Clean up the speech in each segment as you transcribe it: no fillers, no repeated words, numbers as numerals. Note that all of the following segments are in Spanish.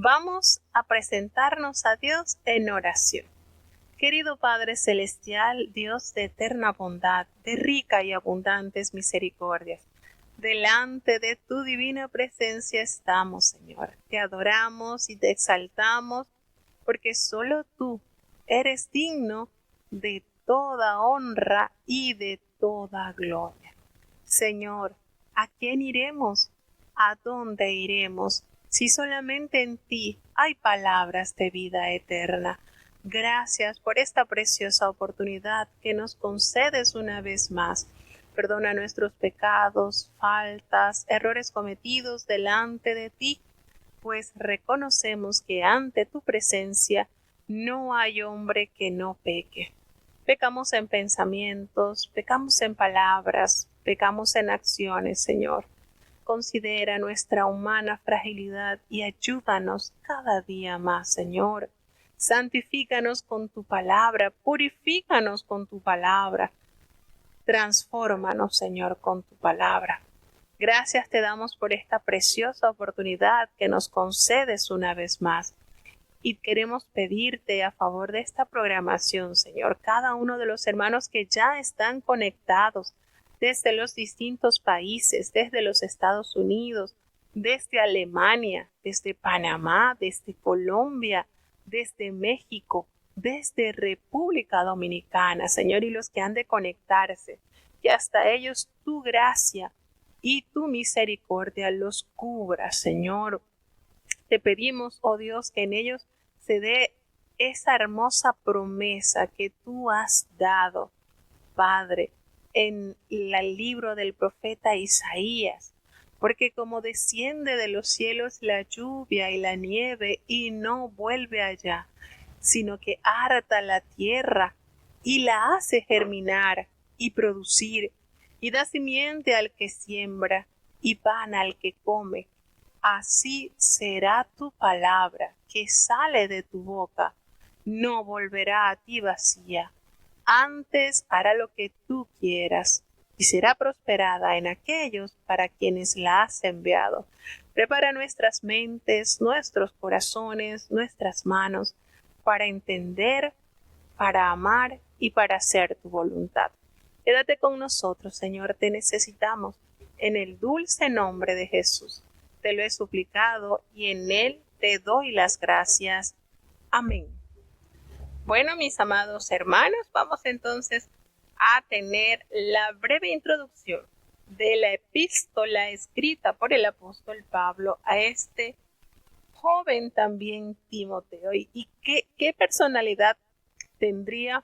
Vamos a presentarnos a Dios en oración. Querido Padre Celestial, Dios de eterna bondad, de rica y abundantes misericordias, delante de tu divina presencia estamos, Señor. Te adoramos y te exaltamos, porque solo tú eres digno de toda honra y de toda gloria. Señor, ¿a quién iremos? ¿A dónde iremos? Si solamente en ti hay palabras de vida eterna. Gracias por esta preciosa oportunidad que nos concedes una vez más. Perdona nuestros pecados, faltas, errores cometidos delante de ti, pues reconocemos que ante tu presencia no hay hombre que no peque. Pecamos en pensamientos, pecamos en palabras, pecamos en acciones, Señor. Considera nuestra humana fragilidad y ayúdanos cada día más, Señor. Santifícanos con tu palabra, purifícanos con tu palabra. Transfórmanos, Señor, con tu palabra. Gracias te damos por esta preciosa oportunidad que nos concedes una vez más. Y queremos pedirte a favor de esta programación, Señor, cada uno de los hermanos que ya están conectados desde los distintos países, desde los Estados Unidos, desde Alemania, desde Panamá, desde Colombia, desde México, desde República Dominicana, Señor, y los que han de conectarse, que hasta ellos tu gracia y tu misericordia los cubra, Señor. Te pedimos, oh Dios, que en ellos se dé esa hermosa promesa que tú has dado, Padre, en el libro del profeta Isaías, porque como desciende de los cielos la lluvia y la nieve y no vuelve allá, sino que harta la tierra y la hace germinar y producir, y da simiente al que siembra y pan al que come, así será tu palabra que sale de tu boca, no volverá a ti vacía. Antes hará lo que tú quieras y será prosperada en aquellos para quienes la has enviado. Prepara nuestras mentes, nuestros corazones, nuestras manos para entender, para amar y para hacer tu voluntad. Quédate con nosotros, Señor, te necesitamos. En el dulce nombre de Jesús te lo he suplicado y en él te doy las gracias. Amén. Bueno, mis amados hermanos, vamos entonces a tener la breve introducción de la epístola escrita por el apóstol Pablo a este joven también Timoteo. ¿Y qué personalidad tendría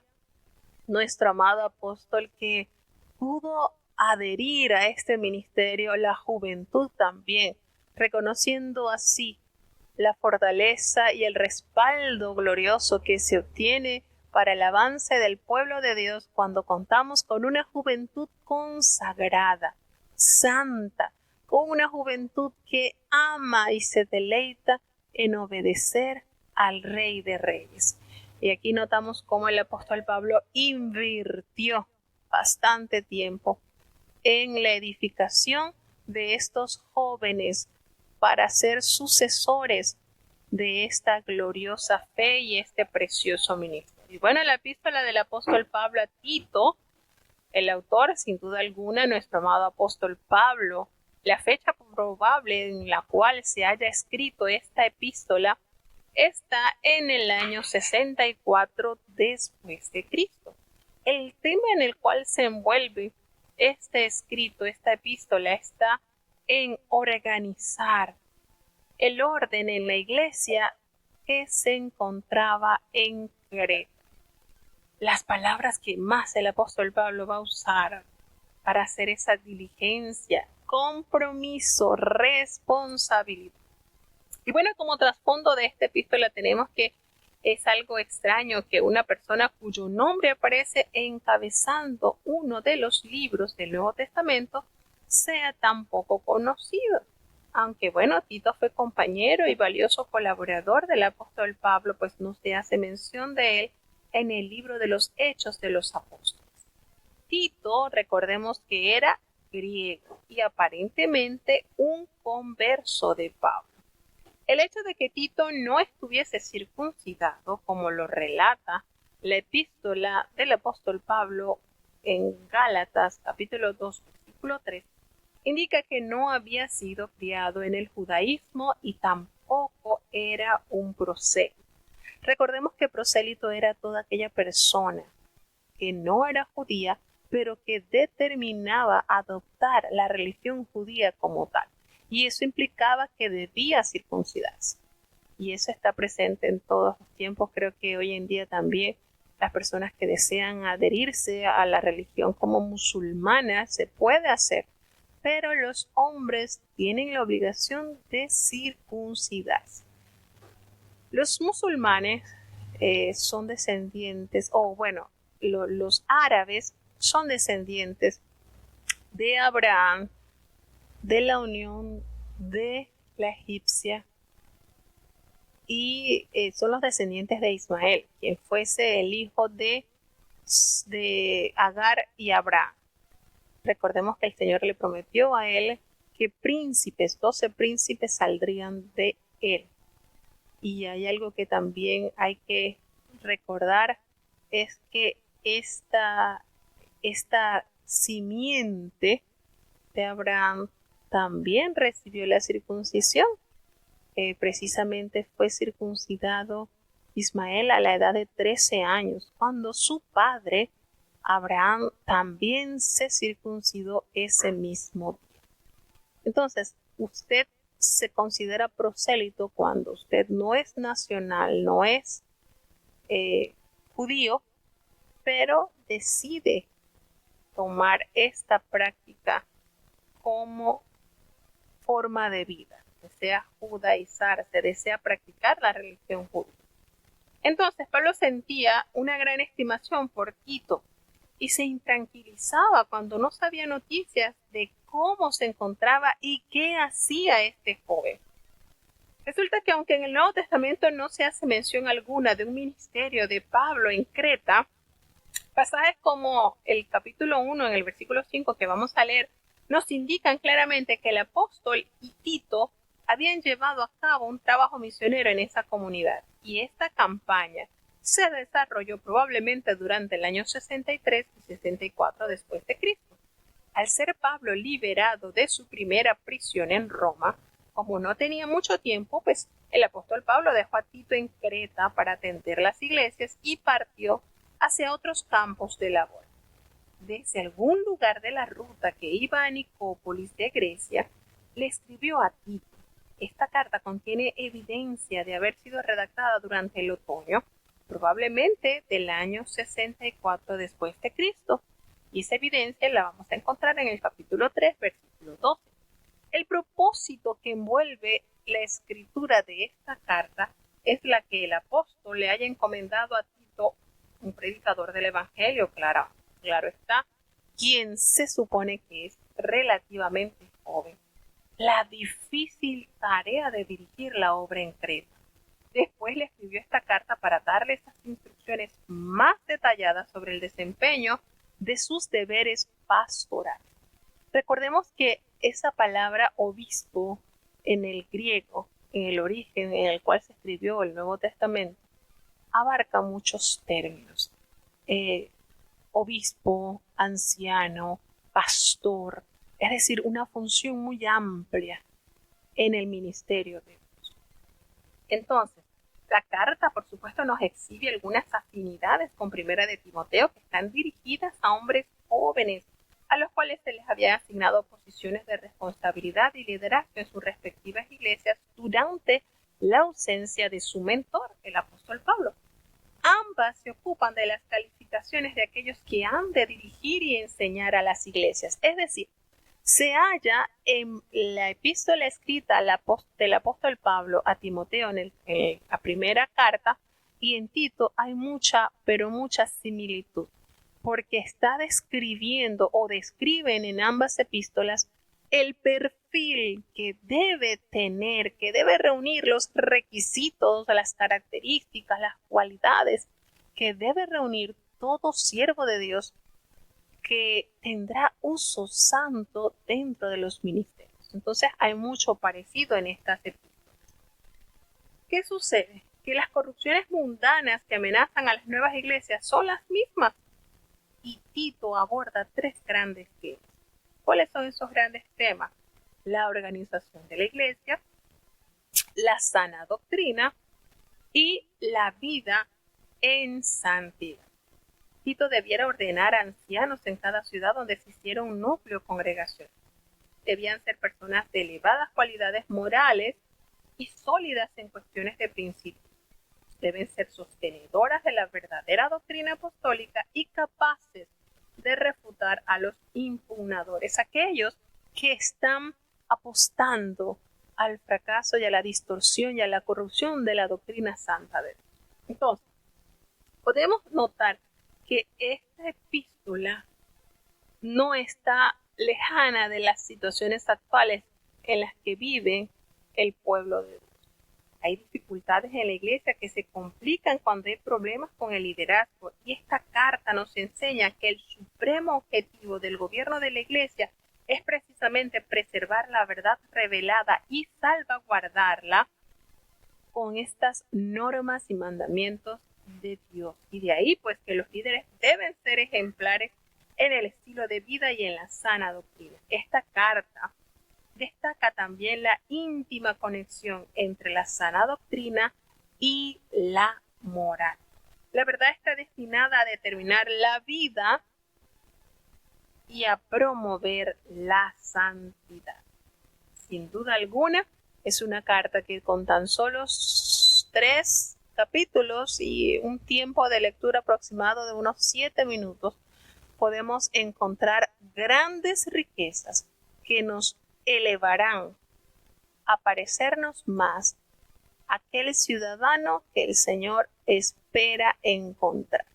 nuestro amado apóstol que pudo adherir a este ministerio, la juventud también, reconociendo así la fortaleza y el respaldo glorioso que se obtiene para el avance del pueblo de Dios cuando contamos con una juventud consagrada, santa, con una juventud que ama y se deleita en obedecer al Rey de Reyes. Y aquí notamos cómo el apóstol Pablo invirtió bastante tiempo en la edificación de estos jóvenes para ser sucesores de esta gloriosa fe y este precioso ministerio. Y bueno, la epístola del apóstol Pablo a Tito, el autor, sin duda alguna, nuestro amado apóstol Pablo, la fecha probable en la cual se haya escrito esta epístola está en el año 64 después de Cristo. El tema en el cual se envuelve este escrito, esta epístola, está en organizar el orden en la iglesia que se encontraba en Creta. Las palabras que más el apóstol Pablo va a usar para hacer esa diligencia, compromiso, responsabilidad. Y bueno, como trasfondo de esta epístola tenemos que es algo extraño que una persona cuyo nombre aparece encabezando uno de los libros del Nuevo Testamento sea tan poco conocido. Aunque bueno, Tito fue compañero y valioso colaborador del apóstol Pablo, pues no se hace mención de él en el libro de los Hechos de los Apóstoles. Tito, recordemos que era griego y aparentemente un converso de Pablo. El hecho de que Tito no estuviese circuncidado, como lo relata la epístola del apóstol Pablo en Gálatas capítulo 2 versículo 3, indica que no había sido criado en el judaísmo y tampoco era un prosélito. Recordemos que prosélito era toda aquella persona que no era judía, pero que determinaba adoptar la religión judía como tal. Y eso implicaba que debía circuncidarse. Y eso está presente en todos los tiempos. Creo que hoy en día también las personas que desean adherirse a la religión como musulmana se puede hacer, pero los hombres tienen la obligación de circuncidarse. Los musulmanes son descendientes, los árabes son descendientes de Abraham, de la unión de la egipcia, y son los descendientes de Ismael, quien fuese el hijo de Agar y Abraham. Recordemos que el Señor le prometió a él que 12 príncipes saldrían de él. Y hay algo que también hay que recordar, es que esta simiente de Abraham también recibió la circuncisión. Precisamente fue circuncidado Ismael a la edad de 13 años, cuando su padre Abraham también se circuncidó ese mismo día. Entonces, usted se considera prosélito cuando usted no es nacional, no es judío, pero decide tomar esta práctica como forma de vida, desea judaizarse, desea practicar la religión judía. Entonces Pablo sentía una gran estimación por Tito y se intranquilizaba cuando no sabía noticias de cómo se encontraba y qué hacía este joven. Resulta que aunque en el Nuevo Testamento no se hace mención alguna de un ministerio de Pablo en Creta, pasajes como el capítulo 1 en el versículo 5 que vamos a leer nos indican claramente que el apóstol y Tito habían llevado a cabo un trabajo misionero en esa comunidad, y esta campaña se desarrolló probablemente durante el año 63 y 64 después de Cristo. Al ser Pablo liberado de su primera prisión en Roma, como no tenía mucho tiempo, pues el apóstol Pablo dejó a Tito en Creta para atender las iglesias y partió hacia otros campos de labor. Desde algún lugar de la ruta que iba a Nicópolis de Grecia, le escribió a Tito. Esta carta contiene evidencia de haber sido redactada durante el otoño, probablemente del año 64 después de Cristo, y esa evidencia la vamos a encontrar en el capítulo 3, versículo 12. El propósito que envuelve la escritura de esta carta es la que el apóstol le haya encomendado a Tito, un predicador del evangelio, claro está, quien se supone que es relativamente joven, la difícil tarea de dirigir la obra en Creta. Después le escribió esta carta para darle esas instrucciones más detalladas sobre el desempeño de sus deberes pastorales. Recordemos que esa palabra obispo en el griego, en el origen en el cual se escribió el Nuevo Testamento, abarca muchos términos. Obispo, anciano, pastor, es decir, una función muy amplia en el ministerio de Dios. Entonces, la carta, por supuesto, nos exhibe algunas afinidades con Primera de Timoteo que están dirigidas a hombres jóvenes, a los cuales se les había asignado posiciones de responsabilidad y liderazgo en sus respectivas iglesias durante la ausencia de su mentor, el apóstol Pablo. Ambas se ocupan de las calificaciones de aquellos que han de dirigir y enseñar a las iglesias. Es decir, se halla en la epístola escrita del apóstol Pablo a Timoteo en la primera carta, y en Tito hay mucha similitud, porque está describiendo o describen en ambas epístolas el perfil que debe tener, que debe reunir los requisitos, las características, las cualidades que debe reunir todo siervo de Dios que tendrá uso santo dentro de los ministerios. Entonces hay mucho parecido en estas epístolas. ¿Qué sucede? Que las corrupciones mundanas que amenazan a las nuevas iglesias son las mismas. Y Tito aborda 3 grandes temas. ¿Cuáles son esos grandes temas? La organización de la iglesia, la sana doctrina y la vida en santidad. Tito debiera ordenar a ancianos en cada ciudad donde existiera un núcleo congregacional. Debían ser personas de elevadas cualidades morales y sólidas en cuestiones de principios. Deben ser sostenedoras de la verdadera doctrina apostólica y capaces de refutar a los impugnadores, aquellos que están apostando al fracaso y a la distorsión y a la corrupción de la doctrina santa de Dios. Entonces, podemos notar que esta epístola no está lejana de las situaciones actuales en las que vive el pueblo de Dios. Hay dificultades en la iglesia que se complican cuando hay problemas con el liderazgo, y esta carta nos enseña que el supremo objetivo del gobierno de la iglesia es precisamente preservar la verdad revelada y salvaguardarla con estas normas y mandamientos de Dios. Y de ahí pues que los líderes deben ser ejemplares en el estilo de vida y en la sana doctrina. Esta carta destaca también la íntima conexión entre la sana doctrina y la moral. La verdad está destinada a determinar la vida y a promover la santidad. Sin duda alguna, es una carta que con tan solo 3 capítulos y un tiempo de lectura aproximado de unos 7 minutos, podemos encontrar grandes riquezas que nos elevarán a parecernos más a aquel ciudadano que el Señor espera encontrar.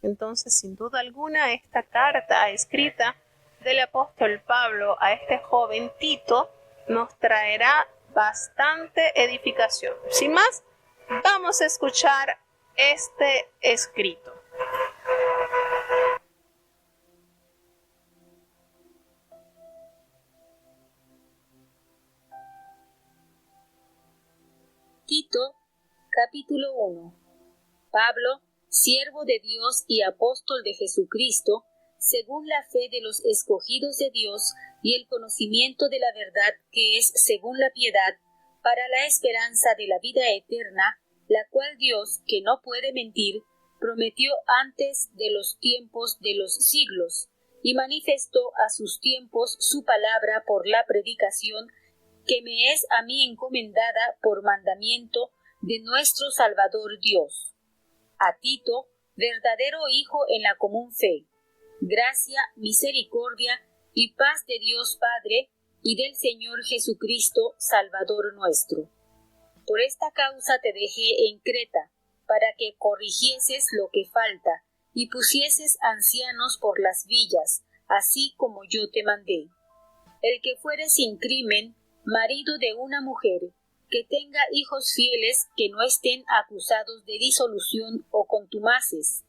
Entonces, sin duda alguna, esta carta escrita del apóstol Pablo a este joven Tito nos traerá bastante edificación. Sin más, vamos a escuchar este escrito. Tito, capítulo 1. Pablo, siervo de Dios y apóstol de Jesucristo, según la fe de los escogidos de Dios y el conocimiento de la verdad que es según la piedad, para la esperanza de la vida eterna, la cual Dios, que no puede mentir, prometió antes de los tiempos de los siglos, y manifestó a sus tiempos su palabra por la predicación que me es a mí encomendada por mandamiento de nuestro Salvador Dios. A Tito, verdadero hijo en la común fe, gracia, misericordia y paz de Dios Padre y del Señor Jesucristo, Salvador nuestro. Por esta causa te dejé en Creta, para que corrigieses lo que falta y pusieses ancianos por las villas, así como yo te mandé. El que fuere sin crimen, marido de una mujer, que tenga hijos fieles que no estén acusados de disolución o contumaces,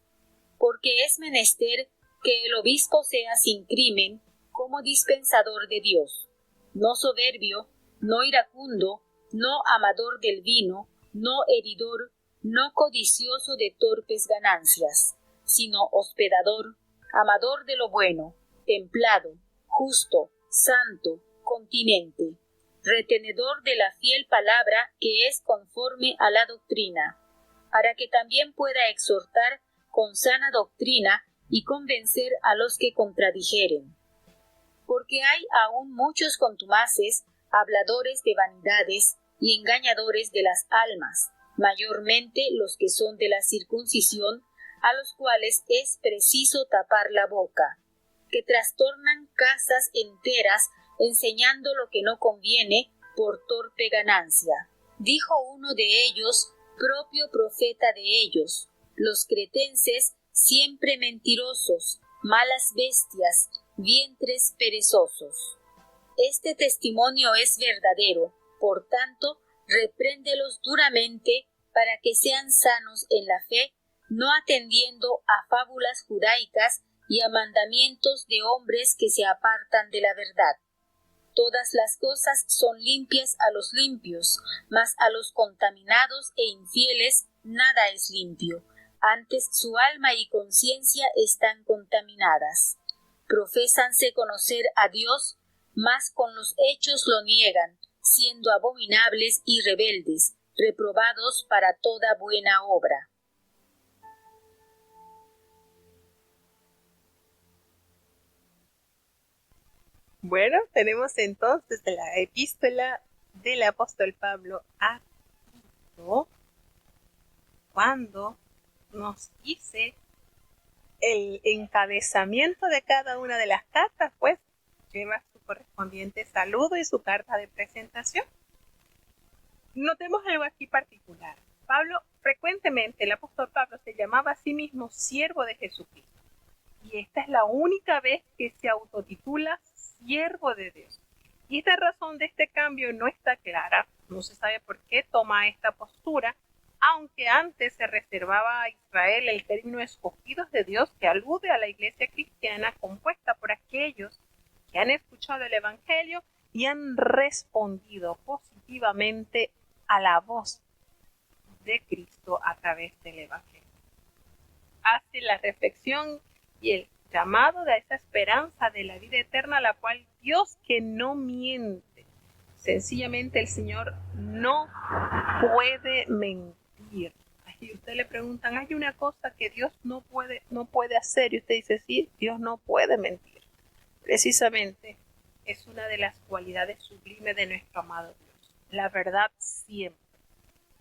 porque es menester que el obispo sea sin crimen, como dispensador de Dios, no soberbio, no iracundo, no amador del vino, no heridor, no codicioso de torpes ganancias, sino hospedador, amador de lo bueno, templado, justo, santo, continente, retenedor de la fiel palabra que es conforme a la doctrina, para que también pueda exhortar con sana doctrina y convencer a los que contradijeren. Porque hay aún muchos contumaces, habladores de vanidades y engañadores de las almas, mayormente los que son de la circuncisión, a los cuales es preciso tapar la boca, que trastornan casas enteras, enseñando lo que no conviene por torpe ganancia. Dijo uno de ellos, propio profeta de ellos, los cretenses siempre mentirosos, malas bestias, vientres perezosos. Este testimonio es verdadero, por tanto, repréndelos duramente para que sean sanos en la fe, no atendiendo a fábulas judaicas y a mandamientos de hombres que se apartan de la verdad. Todas las cosas son limpias a los limpios, mas a los contaminados e infieles nada es limpio. Antes su alma y conciencia están contaminadas. Profésanse conocer a Dios, mas con los hechos lo niegan, siendo abominables y rebeldes, reprobados para toda buena obra. Bueno, tenemos entonces la epístola del apóstol Pablo a Tito, cuando nos dice el encabezamiento de cada una de las cartas, pues lleva su correspondiente saludo y su carta de presentación. Notemos algo aquí particular. El apóstol Pablo se llamaba a sí mismo siervo de Jesucristo. Y esta es la única vez que se autotitula siervo de Dios. Y esta razón de este cambio no está clara. No se sabe por qué toma esta postura, aunque antes se reservaba a Israel el término escogidos de Dios, que alude a la iglesia cristiana compuesta por aquellos que han escuchado el Evangelio y han respondido positivamente a la voz de Cristo a través del Evangelio. Hace la reflexión y el llamado de esa esperanza de la vida eterna, la cual Dios, que no miente, sencillamente el Señor no puede mentir. Y usted le preguntan, hay una cosa que Dios no puede hacer, y usted dice, sí, Dios no puede mentir. Precisamente es una de las cualidades sublimes de nuestro amado Dios, la verdad siempre.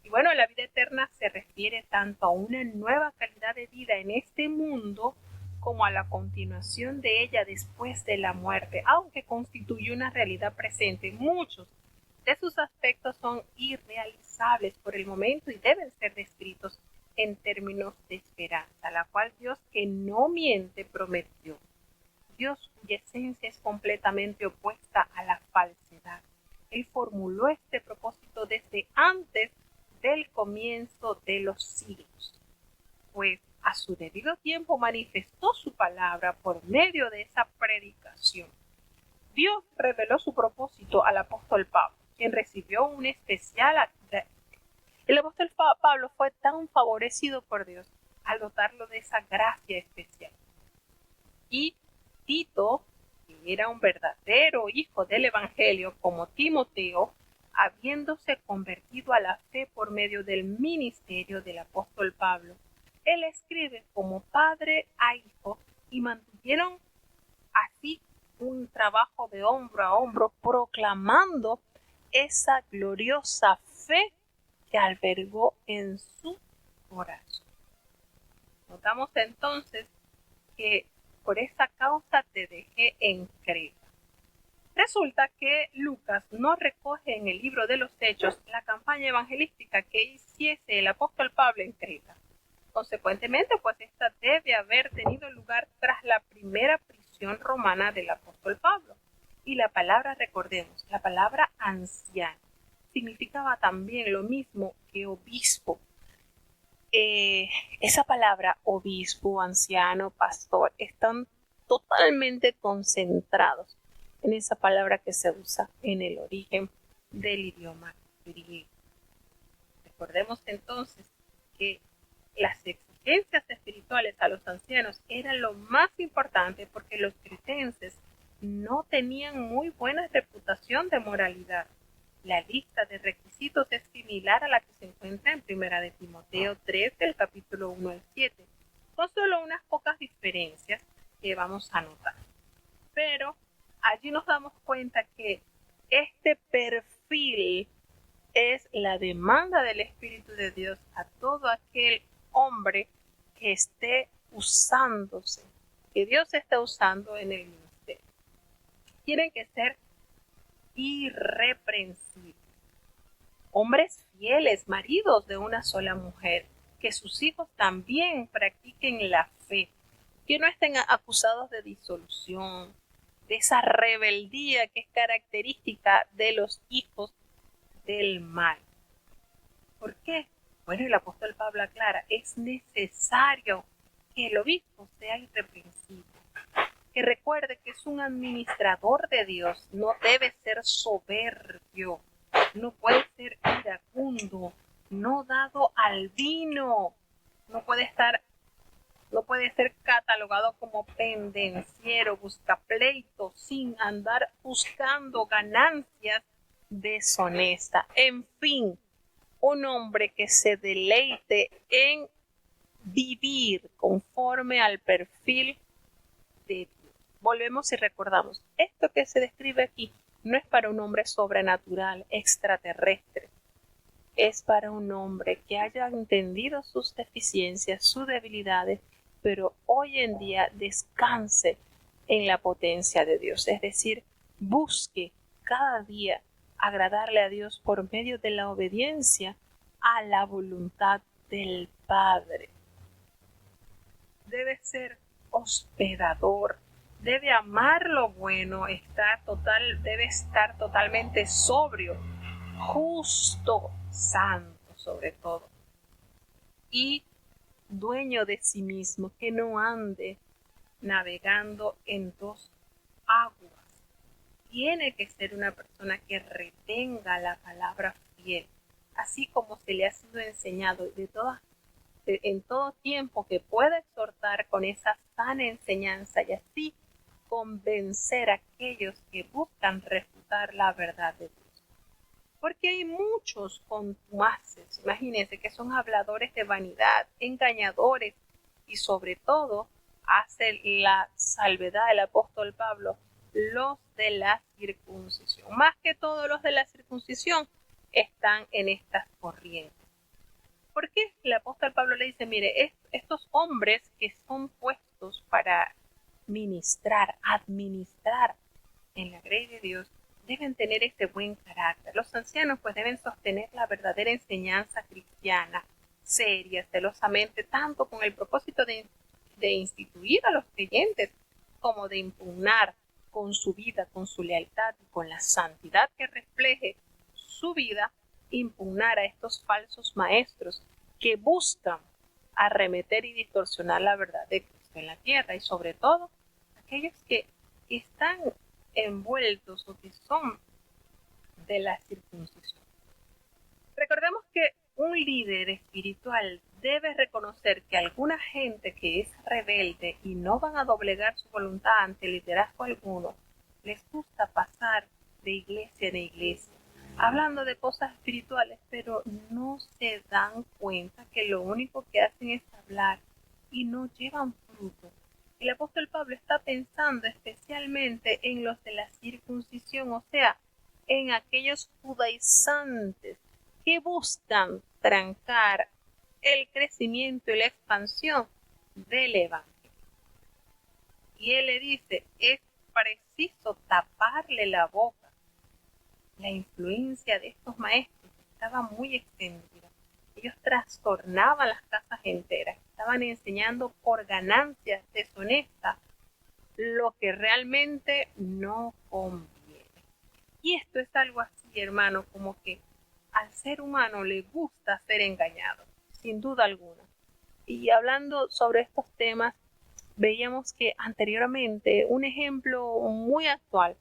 Y bueno, la vida eterna se refiere tanto a una nueva calidad de vida en este mundo como a la continuación de ella después de la muerte, aunque constituye una realidad presente. Muchos de sus aspectos son irrealizables por el momento y deben ser descritos en términos de esperanza, la cual Dios, que no miente, prometió. Dios, cuya esencia es completamente opuesta a la falsedad. Él formuló este propósito desde antes del comienzo de los siglos, pues a su debido tiempo manifestó su palabra por medio de esa predicación. Dios reveló su propósito al apóstol Pablo, quien recibió un especial. El apóstol Pablo fue tan favorecido por Dios al dotarlo de esa gracia especial. Y Tito, que era un verdadero hijo del Evangelio, como Timoteo, habiéndose convertido a la fe por medio del ministerio del apóstol Pablo, él escribe como padre a hijo y mantuvieron así un trabajo de hombro a hombro proclamando esa gloriosa fe que albergó en su corazón. Notamos entonces que por esa causa te dejé en Creta. Resulta que Lucas no recoge en el libro de los Hechos la campaña evangelística que hiciese el apóstol Pablo en Creta. Consecuentemente, pues esta debe haber tenido lugar tras la primera prisión romana del apóstol Pablo. Y la palabra, recordemos, la palabra anciano significaba también lo mismo que obispo. Esa palabra obispo, anciano, pastor, están totalmente concentrados en esa palabra que se usa en el origen del idioma griego. Recordemos entonces que las exigencias espirituales a los ancianos eran lo más importante porque los cretenses no tenían muy buena reputación de moralidad. La lista de requisitos es similar a la que se encuentra en 1 de Timoteo 3, del capítulo 1 al 7, con solo unas pocas diferencias que vamos a notar. Pero allí nos damos cuenta que este perfil es la demanda del Espíritu de Dios a todo aquel hombre que esté usándose, que Dios esté usando en el ministerio. Tienen que ser irreprensibles, hombres fieles, maridos de una sola mujer, que sus hijos también practiquen la fe, que no estén acusados de disolución, de esa rebeldía que es característica de los hijos del mal. ¿Por qué? Bueno, el apóstol Pablo aclara, es necesario que el obispo sea irreprensible. que recuerde que es un administrador de Dios, no debe ser soberbio, no puede ser iracundo, no dado al vino, no puede ser catalogado como pendenciero, buscapleito, sin andar buscando ganancias deshonestas. En fin, un hombre que se deleite en vivir conforme al perfil de Dios. Volvemos y recordamos, esto que se describe aquí no es para un hombre sobrenatural, extraterrestre. Es para un hombre que haya entendido sus deficiencias, sus debilidades, pero hoy en día descanse en la potencia de Dios. Es decir, busque cada día agradarle a Dios por medio de la obediencia a la voluntad del Padre. Debe ser hospedador, debe amar lo bueno, debe estar totalmente sobrio, justo, santo sobre todo, y dueño de sí mismo, que no ande navegando en dos aguas. Tiene que ser una persona que retenga la palabra fiel, así como se le ha sido enseñado en todo tiempo, que pueda exhortar con esa sana enseñanza y así convencer a aquellos que buscan refutar la verdad de Dios. Porque hay muchos contumaces, imagínense, que son habladores de vanidad, engañadores, y sobre todo hace la salvedad el apóstol Pablo, los de la circuncisión. Más que todos los de la circuncisión están en estas corrientes. ¿Por qué el apóstol Pablo le dice, mire, estos hombres que son puestos para ministrar, administrar en la grey de Dios, deben tener este buen carácter? Los ancianos pues deben sostener la verdadera enseñanza cristiana, seria, celosamente, tanto con el propósito de instituir a los creyentes, como de impugnar con su vida, con su lealtad y con la santidad que refleje su vida, impugnar a estos falsos maestros que buscan arremeter y distorsionar la verdad de Cristo en la tierra, y sobre todo aquellos que están envueltos o que son de la circuncisión. Recordemos que un líder espiritual debe reconocer que alguna gente que es rebelde y no van a doblegar su voluntad ante liderazgo alguno, les gusta pasar de iglesia en iglesia, hablando de cosas espirituales, pero no se dan cuenta que lo único que hacen es hablar y no llevan fruto. El apóstol Pablo está pensando especialmente en los de la circuncisión, o sea, en aquellos judaizantes que buscan trancar el crecimiento y la expansión del evangelio. Y él le dice, es preciso taparle la boca. La influencia de estos maestros estaba muy extendida. Ellos trastornaban las casas enteras, estaban enseñando por ganancias deshonestas lo que realmente no conviene. Y esto es algo así, hermano, como que al ser humano le gusta ser engañado, sin duda alguna. Y hablando sobre estos temas, veíamos que anteriormente, un ejemplo muy actual,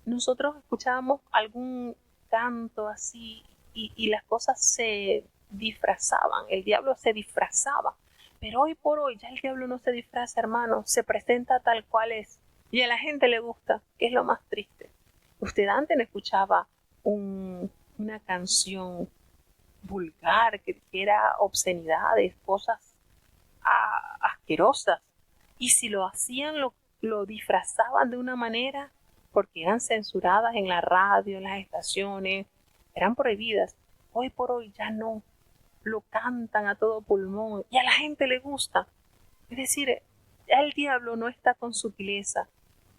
nosotros escuchábamos algún canto así y las cosas se disfrazaban, el diablo se disfrazaba. Pero hoy por hoy ya el diablo no se disfraza, hermano, se presenta tal cual es. Y a la gente le gusta, que es lo más triste. Usted antes no escuchaba una canción vulgar que dijera obscenidades, cosas asquerosas. Y si lo hacían, lo disfrazaban de una manera, porque eran censuradas en la radio, en las estaciones, eran prohibidas. Hoy por hoy ya no, lo cantan a todo pulmón y a la gente le gusta. Es decir, ya el diablo no está con sutileza,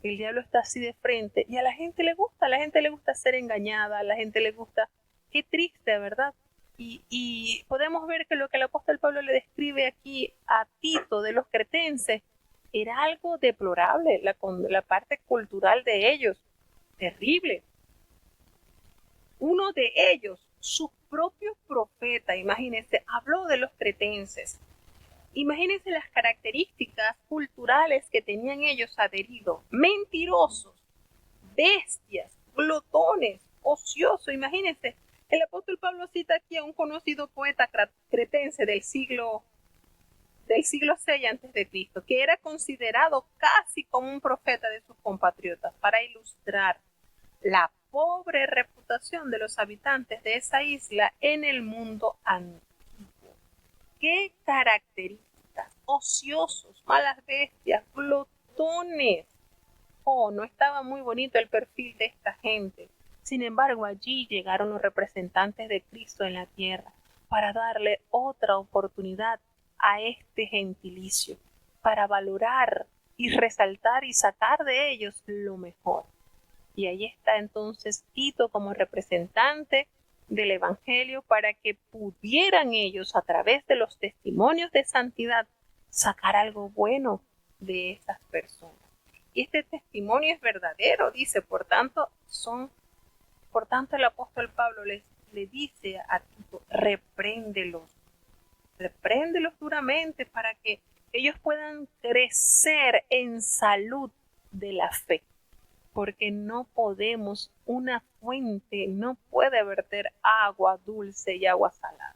el diablo está así de frente y a la gente le gusta ser engañada, a la gente le gusta. Qué triste, ¿verdad? Y podemos ver que lo que el apóstol Pablo le describe aquí a Tito de los cretenses era algo deplorable, la parte cultural de ellos, terrible. Uno de ellos, su propio profeta, imagínense, habló de los cretenses Imagínense las características culturales que tenían ellos adheridos. Mentirosos, bestias, glotones, ociosos. Imagínense, el apóstol Pablo cita aquí a un conocido poeta cretense del siglo VI antes de Cristo, que era considerado casi como un profeta de sus compatriotas, para ilustrar la pobre reputación de los habitantes de esa isla en el mundo antiguo. ¿Qué características? Ociosos, malas bestias, glotones. Oh, no estaba muy bonito el perfil de esta gente. Sin embargo, allí llegaron los representantes de Cristo en la tierra para darle otra oportunidad a este gentilicio, para valorar y resaltar y sacar de ellos lo mejor. Y ahí está entonces Tito como representante del Evangelio para que pudieran ellos, a través de los testimonios de santidad, sacar algo bueno de esas personas. Y este testimonio es verdadero, dice, por tanto el apóstol Pablo le dice a Tito, repréndelos duramente para que ellos puedan crecer en salud de la fe. Porque una fuente no puede verter agua dulce y agua salada.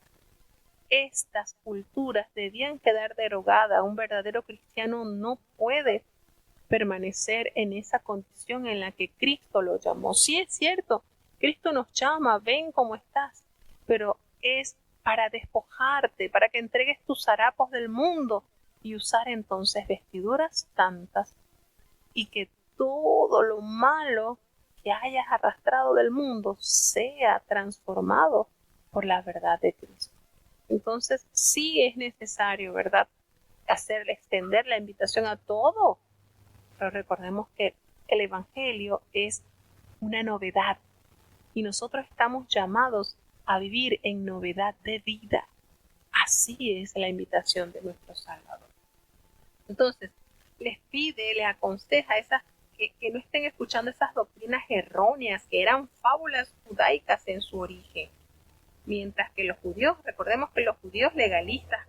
Estas culturas debían quedar derogadas. Un verdadero cristiano no puede permanecer en esa condición en la que Cristo lo llamó. Sí, es cierto, Cristo nos llama, ven como estás, pero es para despojarte, para que entregues tus harapos del mundo y usar entonces vestiduras santas, y que todo lo malo que hayas arrastrado del mundo sea transformado por la verdad de Cristo. Entonces sí es necesario, ¿verdad?, extender la invitación a todo. Pero recordemos que el Evangelio es una novedad y nosotros estamos llamados a vivir en novedad de vida. Así es la invitación de nuestro Salvador. Entonces, les aconseja que no estén escuchando esas doctrinas erróneas que eran fábulas judaicas en su origen. Mientras que los judíos, recordemos que los judíos legalistas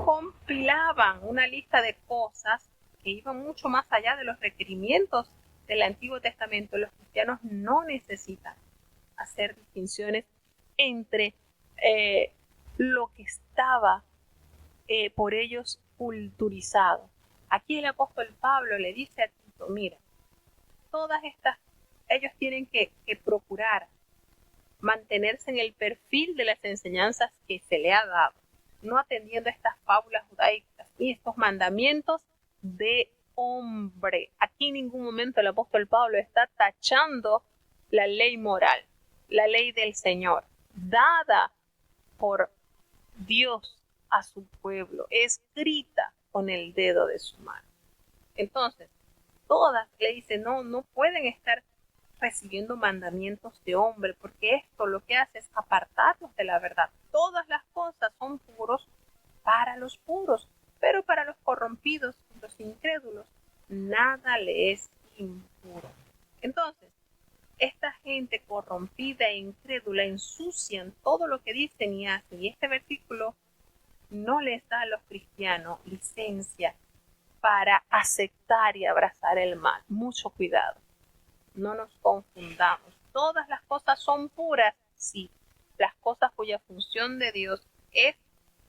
compilaban una lista de cosas que iban mucho más allá de los requerimientos del Antiguo Testamento. Los cristianos no necesitan hacer distinciones entre lo que estaba por ellos culturizado. Aquí el apóstol Pablo le dice a Tito, mira, ellos tienen que procurar mantenerse en el perfil de las enseñanzas que se le ha dado, no atendiendo a estas fábulas judaicas y estos mandamientos de hombre. Aquí en ningún momento el apóstol Pablo está tachando la ley moral, la ley del Señor, dada por Dios a su pueblo, escrita con el dedo de su mano. Entonces, todas le dicen, no pueden estar recibiendo mandamientos de hombre, porque esto lo que hace es apartarlos de la verdad. Todas las cosas son puros para los puros, pero para los corrompidos, los incrédulos, nada le es impuro. Entonces, esta gente corrompida e incrédula ensucian todo lo que dicen y hacen, y este versículo no les da a los cristianos licencia para aceptar y abrazar el mal. Mucho cuidado. No nos confundamos. Todas las cosas son puras, sí. Las cosas cuya función de Dios es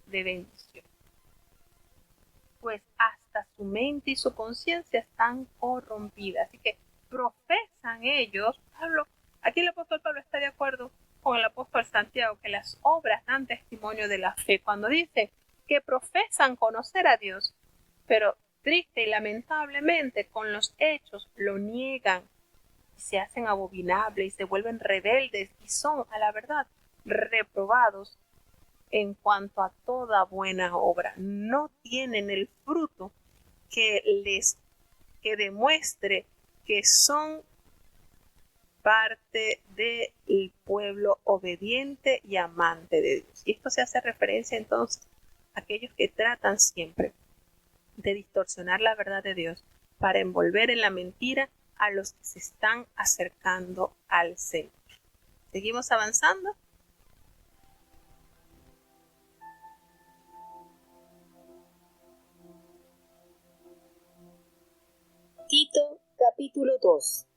de bendición. Pues hasta su mente y su conciencia están corrompidas. Así que profesan ellos, aquí el apóstol Pablo está de acuerdo con el apóstol Santiago, que las obras dan testimonio de la fe. Cuando dice que profesan conocer a Dios, pero triste y lamentablemente con los hechos lo niegan, se hacen abominables y se vuelven rebeldes y son, a la verdad, reprobados en cuanto a toda buena obra. No tienen el fruto que demuestre que son parte del pueblo obediente y amante de Dios. Y esto se hace referencia entonces a aquellos que tratan siempre de distorsionar la verdad de Dios para envolver en la mentira a los que se están acercando al Señor. ¿Seguimos avanzando? Tito, capítulo 2.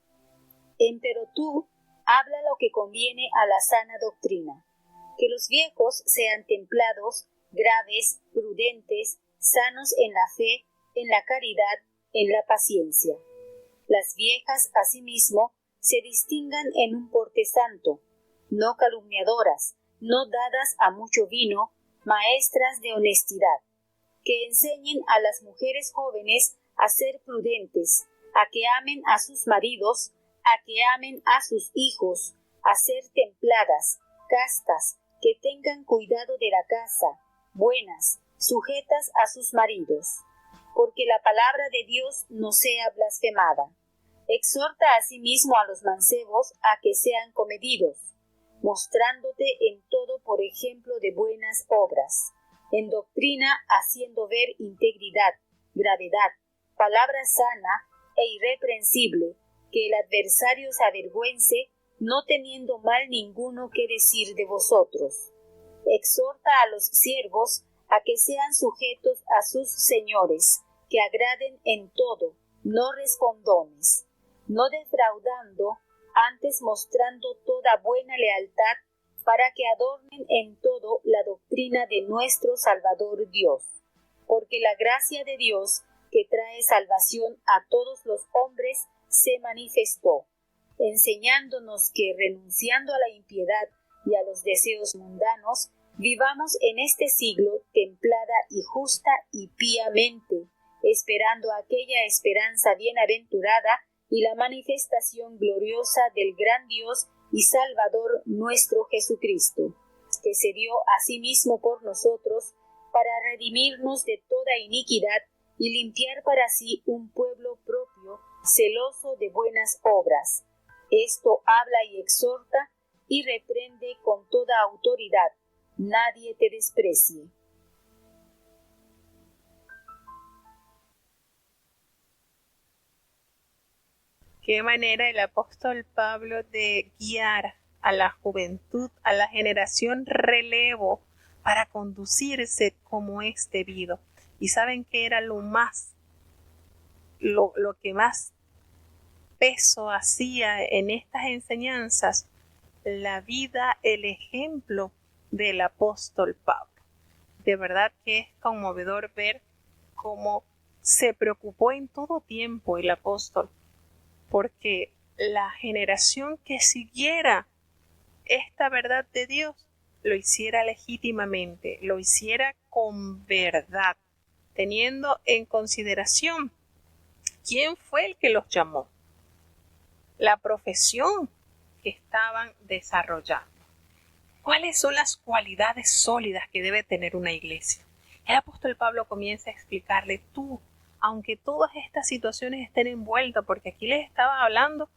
Empero tú, habla lo que conviene a la sana doctrina, que los viejos sean templados, graves, prudentes, sanos en la fe, en la caridad, en la paciencia. Las viejas, asimismo, se distingan en un porte santo, no calumniadoras, no dadas a mucho vino, maestras de honestidad, que enseñen a las mujeres jóvenes a ser prudentes, a que amen a sus maridos, a que amen a sus hijos, a ser templadas, castas, que tengan cuidado de la casa, buenas, sujetas a sus maridos, porque la palabra de Dios no sea blasfemada. Exhorta asimismo a los mancebos a que sean comedidos, mostrándote en todo por ejemplo de buenas obras, en doctrina haciendo ver integridad, gravedad, palabra sana e irreprensible, que el adversario se avergüence, no teniendo mal ninguno que decir de vosotros. Exhorta a los siervos a que sean sujetos a sus señores, que agraden en todo, no respondones, no defraudando, antes mostrando toda buena lealtad, para que adornen en todo la doctrina de nuestro Salvador Dios. Porque la gracia de Dios, que trae salvación a todos los hombres, se manifestó, enseñándonos que, renunciando a la impiedad y a los deseos mundanos, vivamos en este siglo templada y justa y píamente, esperando aquella esperanza bienaventurada y la manifestación gloriosa del gran Dios y Salvador nuestro Jesucristo, que se dio a sí mismo por nosotros para redimirnos de toda iniquidad y limpiar para sí un pueblo propio, celoso de buenas obras. Esto habla y exhorta y reprende con toda autoridad. Nadie te desprecie. Qué manera el apóstol Pablo de guiar a la juventud, a la generación relevo, para conducirse como es debido. Y saben que era lo que más peso hacía en estas enseñanzas, la vida, el ejemplo del apóstol Pablo. De verdad que es conmovedor ver cómo se preocupó en todo tiempo el apóstol, porque la generación que siguiera esta verdad de Dios lo hiciera legítimamente, lo hiciera con verdad, teniendo en consideración quién fue el que los llamó, la profesión que estaban desarrollando. ¿Cuáles son las cualidades sólidas que debe tener una iglesia? El apóstol Pablo comienza a explicarle: tú, aunque todas estas situaciones estén envueltas, porque aquí les estaba hablando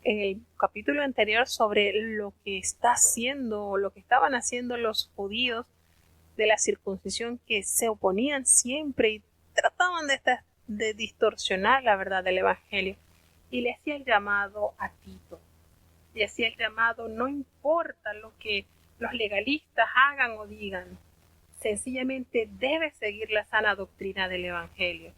en el capítulo anterior sobre lo que está haciendo, lo que estaban haciendo los judíos de la circuncisión, que se oponían siempre y trataban de distorsionar la verdad del evangelio. Y le hacía el llamado a Tito, le hacía el llamado: no importa lo que los legalistas hagan o digan, sencillamente debe seguir la sana doctrina del evangelio.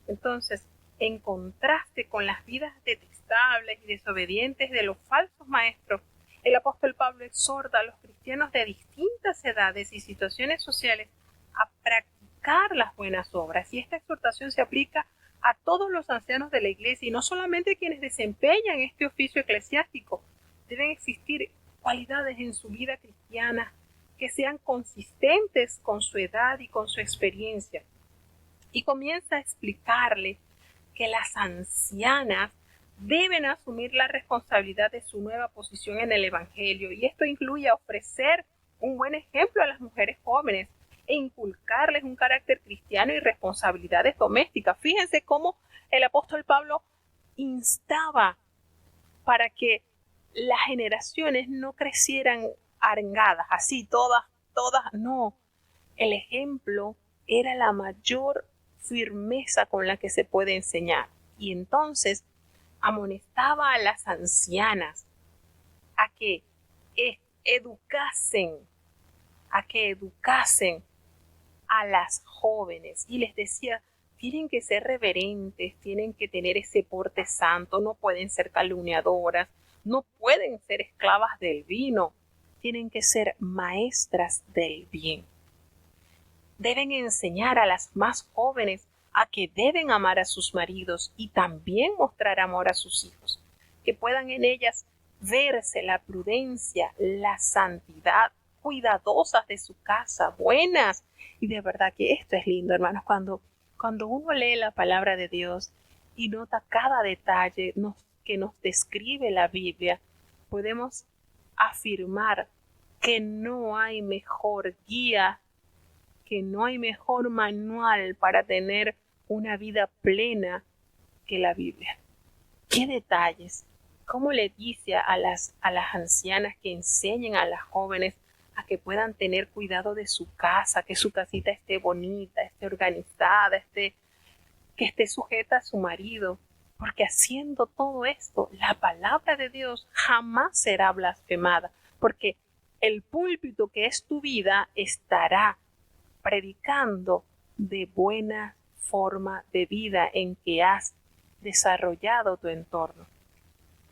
Entonces, en contraste con las vidas detestables y desobedientes de los falsos maestros, el apóstol Pablo exhorta a los cristianos de distintas edades y situaciones sociales a practicar las buenas obras. Y esta exhortación se aplica a todos los ancianos de la iglesia y no solamente a quienes desempeñan este oficio eclesiástico. Deben existir cualidades en su vida cristiana que sean consistentes con su edad y con su experiencia. Y comienza a explicarle que las ancianas deben asumir la responsabilidad de su nueva posición en el evangelio, y esto incluye ofrecer un buen ejemplo a las mujeres jóvenes e inculcarles un carácter cristiano y responsabilidades domésticas. Fíjense cómo el apóstol Pablo instaba para que las generaciones no crecieran arengadas, así todas, no. El ejemplo era la mayor firmeza con la que se puede enseñar. Y entonces amonestaba a las ancianas a que educasen a las jóvenes, y les decía: tienen que ser reverentes, tienen que tener ese porte santo, no pueden ser calumniadoras, no pueden ser esclavas del vino, tienen que ser maestras del bien. Deben enseñar a las más jóvenes a que deben amar a sus maridos y también mostrar amor a sus hijos, que puedan en ellas verse la prudencia, la santidad, cuidadosas de su casa, buenas. Y de verdad que esto es lindo, hermanos, cuando uno lee la palabra de Dios y nota cada detalle que nos describe la Biblia, podemos afirmar que no hay mejor guía, que no hay mejor manual para tener una vida plena que la Biblia. ¿Qué detalles? ¿Cómo le dice a las ancianas que enseñen a las jóvenes a que puedan tener cuidado de su casa, que su casita esté bonita, esté organizada, que esté sujeta a su marido? Porque haciendo todo esto, la palabra de Dios jamás será blasfemada, porque el púlpito que es tu vida estará predicando de buena forma de vida en que has desarrollado tu entorno.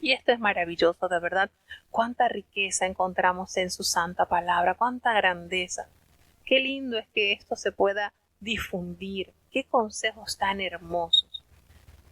Y esto es maravilloso, de verdad. Cuánta riqueza encontramos en su santa palabra, cuánta grandeza. Qué lindo es que esto se pueda difundir. Qué consejos tan hermosos.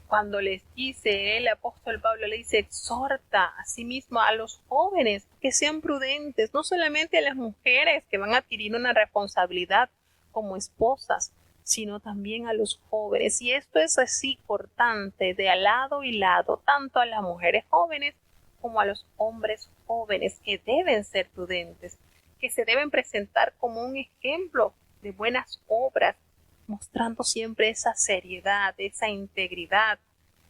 Cuando les dice el apóstol Pablo, le dice, exhorta a sí mismo a los jóvenes que sean prudentes, no solamente a las mujeres que van a adquirir una responsabilidad como esposas, sino también a los jóvenes. Y esto es así cortante de lado y lado, tanto a las mujeres jóvenes como a los hombres jóvenes, que deben ser prudentes, que se deben presentar como un ejemplo de buenas obras, mostrando siempre esa seriedad, esa integridad,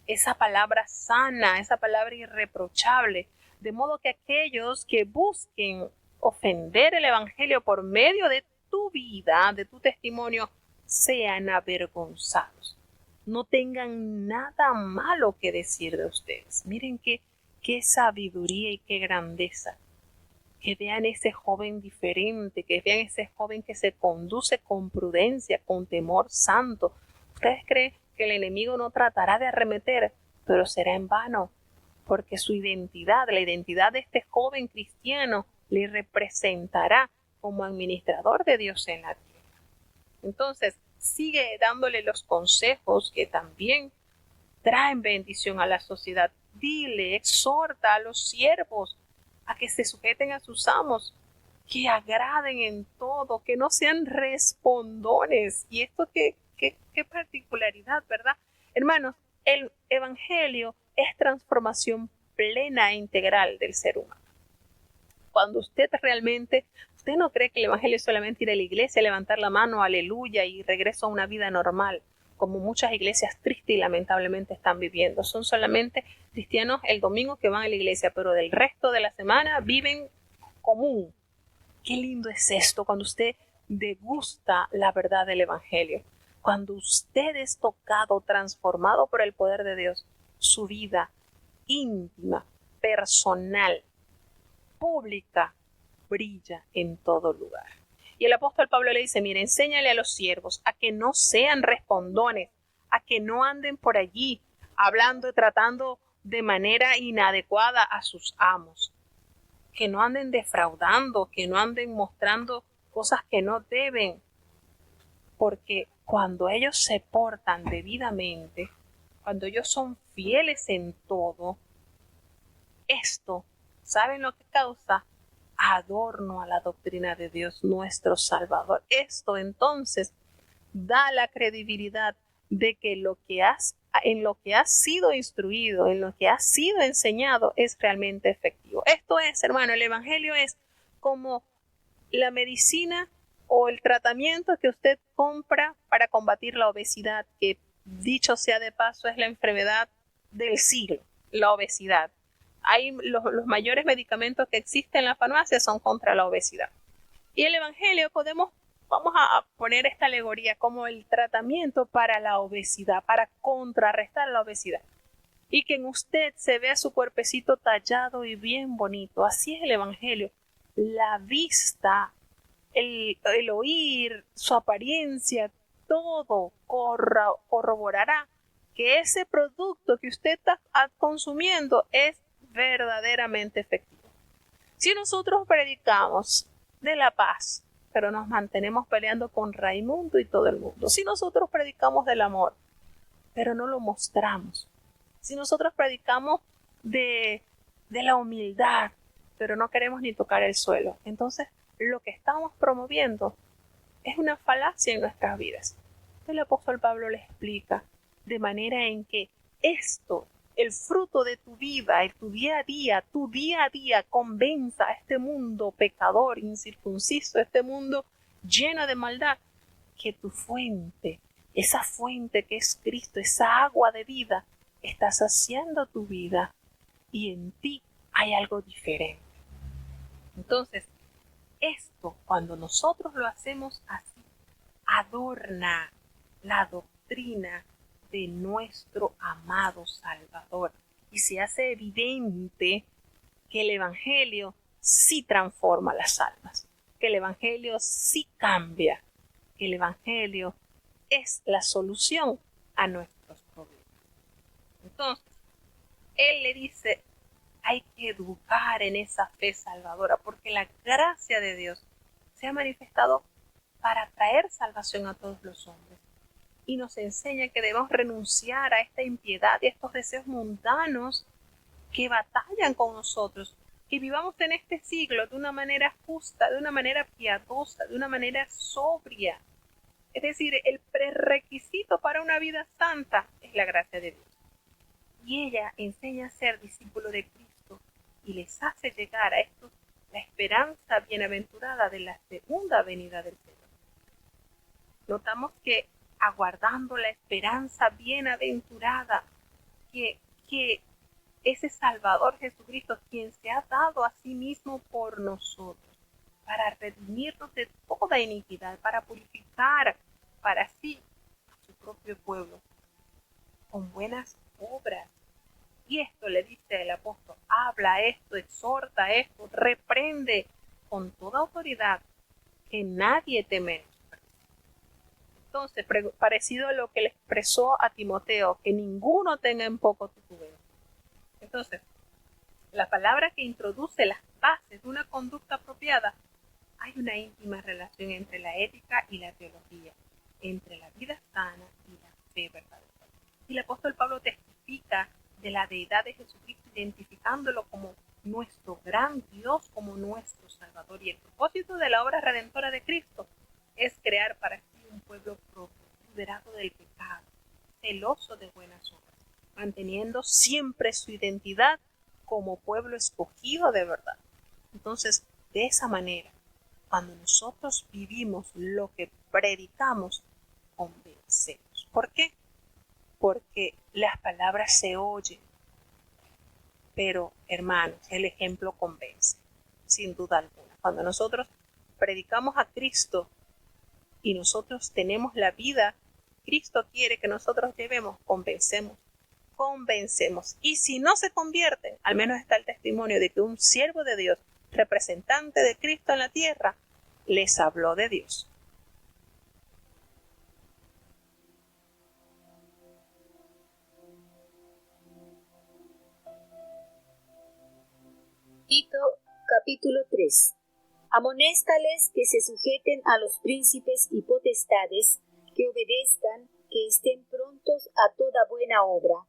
esa palabra sana, esa palabra irreprochable, de modo que aquellos que busquen ofender el Evangelio por medio de tu vida, de tu testimonio, sean avergonzados. No tengan nada malo que decir de ustedes. Miren qué sabiduría y qué grandeza. Que vean ese joven diferente, que vean ese joven que se conduce con prudencia, con temor santo. ¿Ustedes creen que el enemigo no tratará de arremeter? Pero será en vano, porque su identidad, la identidad de este joven cristiano, le representará como administrador de Dios en la tierra. Entonces, sigue dándole los consejos que también traen bendición a la sociedad. Dile, exhorta a los siervos a que se sujeten a sus amos, que agraden en todo, que no sean respondones. Y esto qué particularidad, ¿verdad? Hermanos, el Evangelio es transformación plena e integral del ser humano. Cuando usted no cree que el Evangelio es solamente ir a la iglesia, levantar la mano, aleluya, y regreso a una vida normal, como muchas iglesias tristes y lamentablemente están viviendo. Son solamente cristianos el domingo que van a la iglesia, pero del resto de la semana viven común. Qué lindo es esto cuando usted degusta la verdad del Evangelio. Cuando usted es tocado, transformado por el poder de Dios, su vida íntima, personal, pública, brilla en todo lugar. Y el apóstol Pablo le dice, mire, enséñale a los siervos a que no sean respondones, a que no anden por allí hablando y tratando de manera inadecuada a sus amos, que no anden defraudando, que no anden mostrando cosas que no deben, porque cuando ellos se portan debidamente, cuando ellos son fieles en todo, esto, ¿saben lo que causa? Adorno a la doctrina de Dios nuestro Salvador. Esto entonces da la credibilidad de que en lo que has sido instruido, en lo que has sido enseñado, es realmente efectivo. Esto es, hermano, el Evangelio es como la medicina o el tratamiento que usted compra para combatir la obesidad, que dicho sea de paso es la enfermedad del siglo, la obesidad. Los mayores medicamentos que existen en la farmacia son contra la obesidad. Y el Evangelio vamos a poner esta alegoría como el tratamiento para la obesidad, para contrarrestar la obesidad. Y que en usted se vea su cuerpecito tallado y bien bonito. Así es el Evangelio. La vista, el oír, su apariencia, todo corroborará que ese producto que usted está consumiendo es verdaderamente efectivo. Si nosotros predicamos de la paz, pero nos mantenemos peleando con Raimundo y todo el mundo, si nosotros predicamos del amor, pero no lo mostramos, si nosotros predicamos de la humildad, pero no queremos ni tocar el suelo, entonces lo que estamos promoviendo es una falacia en nuestras vidas. El apóstol Pablo le explica de manera en que esto, el fruto de tu vida, tu día a día convenza a este mundo pecador, incircunciso, este mundo lleno de maldad, que tu fuente, esa fuente que es Cristo, esa agua de vida, está saciando tu vida y en ti hay algo diferente. Entonces, esto, cuando nosotros lo hacemos así, adorna la doctrina de nuestro amado Salvador y se hace evidente que el Evangelio sí transforma las almas, que el Evangelio sí cambia, que el Evangelio es la solución a nuestros problemas. Entonces, él le dice, hay que educar en esa fe salvadora, porque la gracia de Dios se ha manifestado para traer salvación a todos los hombres. Y nos enseña que debemos renunciar a esta impiedad y a estos deseos mundanos que batallan con nosotros, que vivamos en este siglo de una manera justa, de una manera piadosa, de una manera sobria. Es decir, el prerequisito para una vida santa es la gracia de Dios. Y ella enseña a ser discípulo de Cristo y les hace llegar a estos la esperanza bienaventurada de la segunda venida del Señor. Notamos que aguardando la esperanza bienaventurada, que ese Salvador Jesucristo, quien se ha dado a sí mismo por nosotros, para redimirnos de toda iniquidad, para purificar para sí a su propio pueblo, con buenas obras. Y esto le dice el apóstol, habla esto, exhorta esto, reprende con toda autoridad, que nadie te menosprecie. Entonces, parecido a lo que le expresó a Timoteo, que ninguno tenga en poco tu juventud. Entonces, la palabra que introduce las bases de una conducta apropiada, hay una íntima relación entre la ética y la teología, entre la vida sana y la fe verdadera. Y el apóstol Pablo testifica de la deidad de Jesucristo, identificándolo como nuestro gran Dios, como nuestro Salvador. Y el propósito de la obra redentora de Cristo es crear para sí un pueblo propio, liberado del pecado, celoso de buenas obras, manteniendo siempre su identidad como pueblo escogido de verdad. Entonces, de esa manera, cuando nosotros vivimos lo que predicamos, convencemos. ¿Por qué? Porque las palabras se oyen, pero hermanos, el ejemplo convence, sin duda alguna. Cuando nosotros predicamos a Cristo y nosotros tenemos la vida, Cristo quiere que nosotros llevemos, convencemos. Y si no se convierten, al menos está el testimonio de que un siervo de Dios, representante de Cristo en la tierra, les habló de Dios. Tito, capítulo 3. Amonéstales que se sujeten a los príncipes y potestades, que obedezcan, que estén prontos a toda buena obra,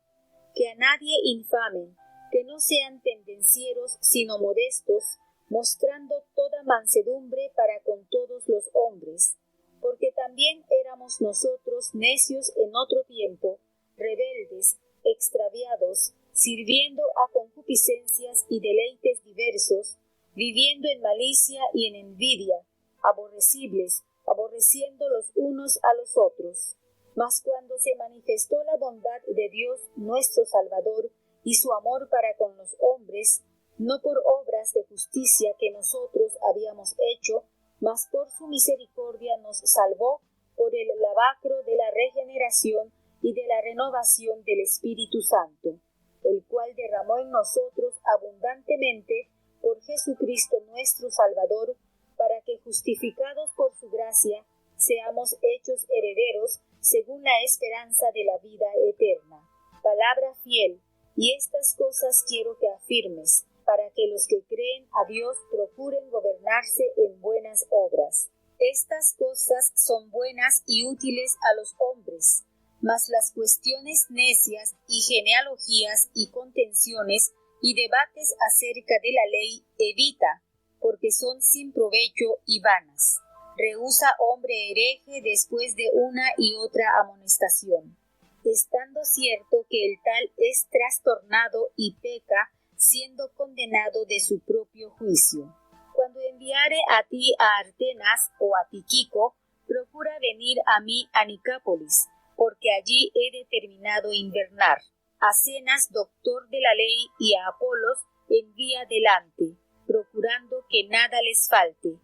que a nadie infamen, que no sean pendencieros, sino modestos, mostrando toda mansedumbre para con todos los hombres, porque también éramos nosotros necios en otro tiempo, rebeldes, extraviados, sirviendo a concupiscencias y deleites diversos, viviendo en malicia y en envidia, aborrecibles, aborreciendo los unos a los otros. Mas cuando se manifestó la bondad de Dios nuestro Salvador y su amor para con los hombres, no por obras de justicia que nosotros habíamos hecho, mas por su misericordia nos salvó por el lavacro de la regeneración y de la renovación del Espíritu Santo, el cual derramó en nosotros abundantemente por Jesucristo nuestro Salvador, para que justificados por su gracia seamos hechos herederos según la esperanza de la vida eterna. Palabra fiel, y estas cosas quiero que afirmes, para que los que creen a Dios procuren gobernarse en buenas obras. Estas cosas son buenas y útiles a los hombres, mas las cuestiones necias y genealogías y contenciones y debates acerca de la ley evita, porque son sin provecho y vanas. Rehúsa hombre hereje después de una y otra amonestación, estando cierto que el tal es trastornado y peca, siendo condenado de su propio juicio. Cuando enviare a ti a Artenas o a Tiquico, procura venir a mí a Nicápolis, porque allí he determinado invernar. A Zenas, doctor de la ley, y a Apolos envía delante, procurando que nada les falte,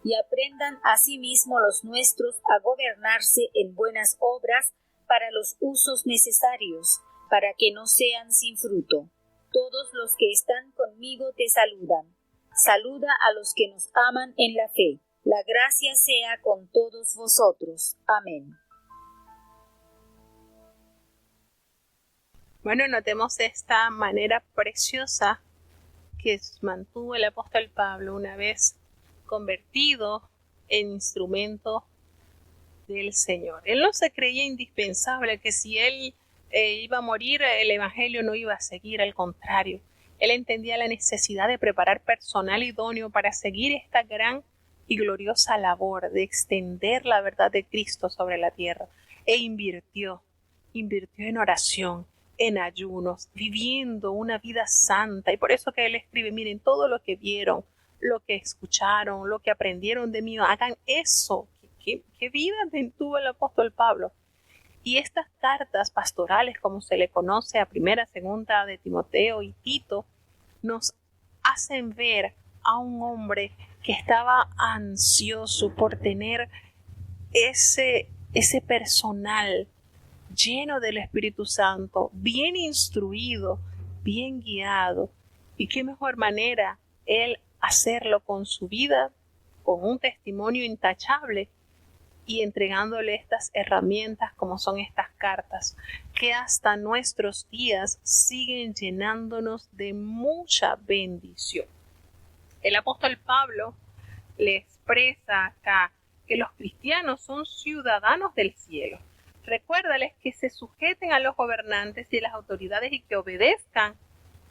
y aprendan asimismo los nuestros a gobernarse en buenas obras para los usos necesarios, para que no sean sin fruto. Todos los que están conmigo te saludan. Saluda a los que nos aman en la fe. La gracia sea con todos vosotros. Amén. Bueno, notemos esta manera preciosa que mantuvo el apóstol Pablo una vez convertido en instrumento del Señor. Él no se creía indispensable, que si él iba a morir, el evangelio no iba a seguir, al contrario. Él entendía la necesidad de preparar personal idóneo para seguir esta gran y gloriosa labor de extender la verdad de Cristo sobre la tierra. E invirtió en oración, en ayunos, viviendo una vida santa. Y por eso que él escribe, miren, todo lo que vieron, lo que escucharon, lo que aprendieron de mí, hagan eso. ¿Qué vida tuvo el apóstol Pablo? Y estas cartas pastorales, como se le conoce a primera, segunda de Timoteo y Tito, nos hacen ver a un hombre que estaba ansioso por tener ese personal lleno del Espíritu Santo, bien instruido, bien guiado. Y qué mejor manera él hacerlo con su vida, con un testimonio intachable, y entregándole estas herramientas como son estas cartas, que hasta nuestros días siguen llenándonos de mucha bendición. El apóstol Pablo le expresa acá que los cristianos son ciudadanos del cielo. Recuérdales que se sujeten a los gobernantes y a las autoridades y que obedezcan,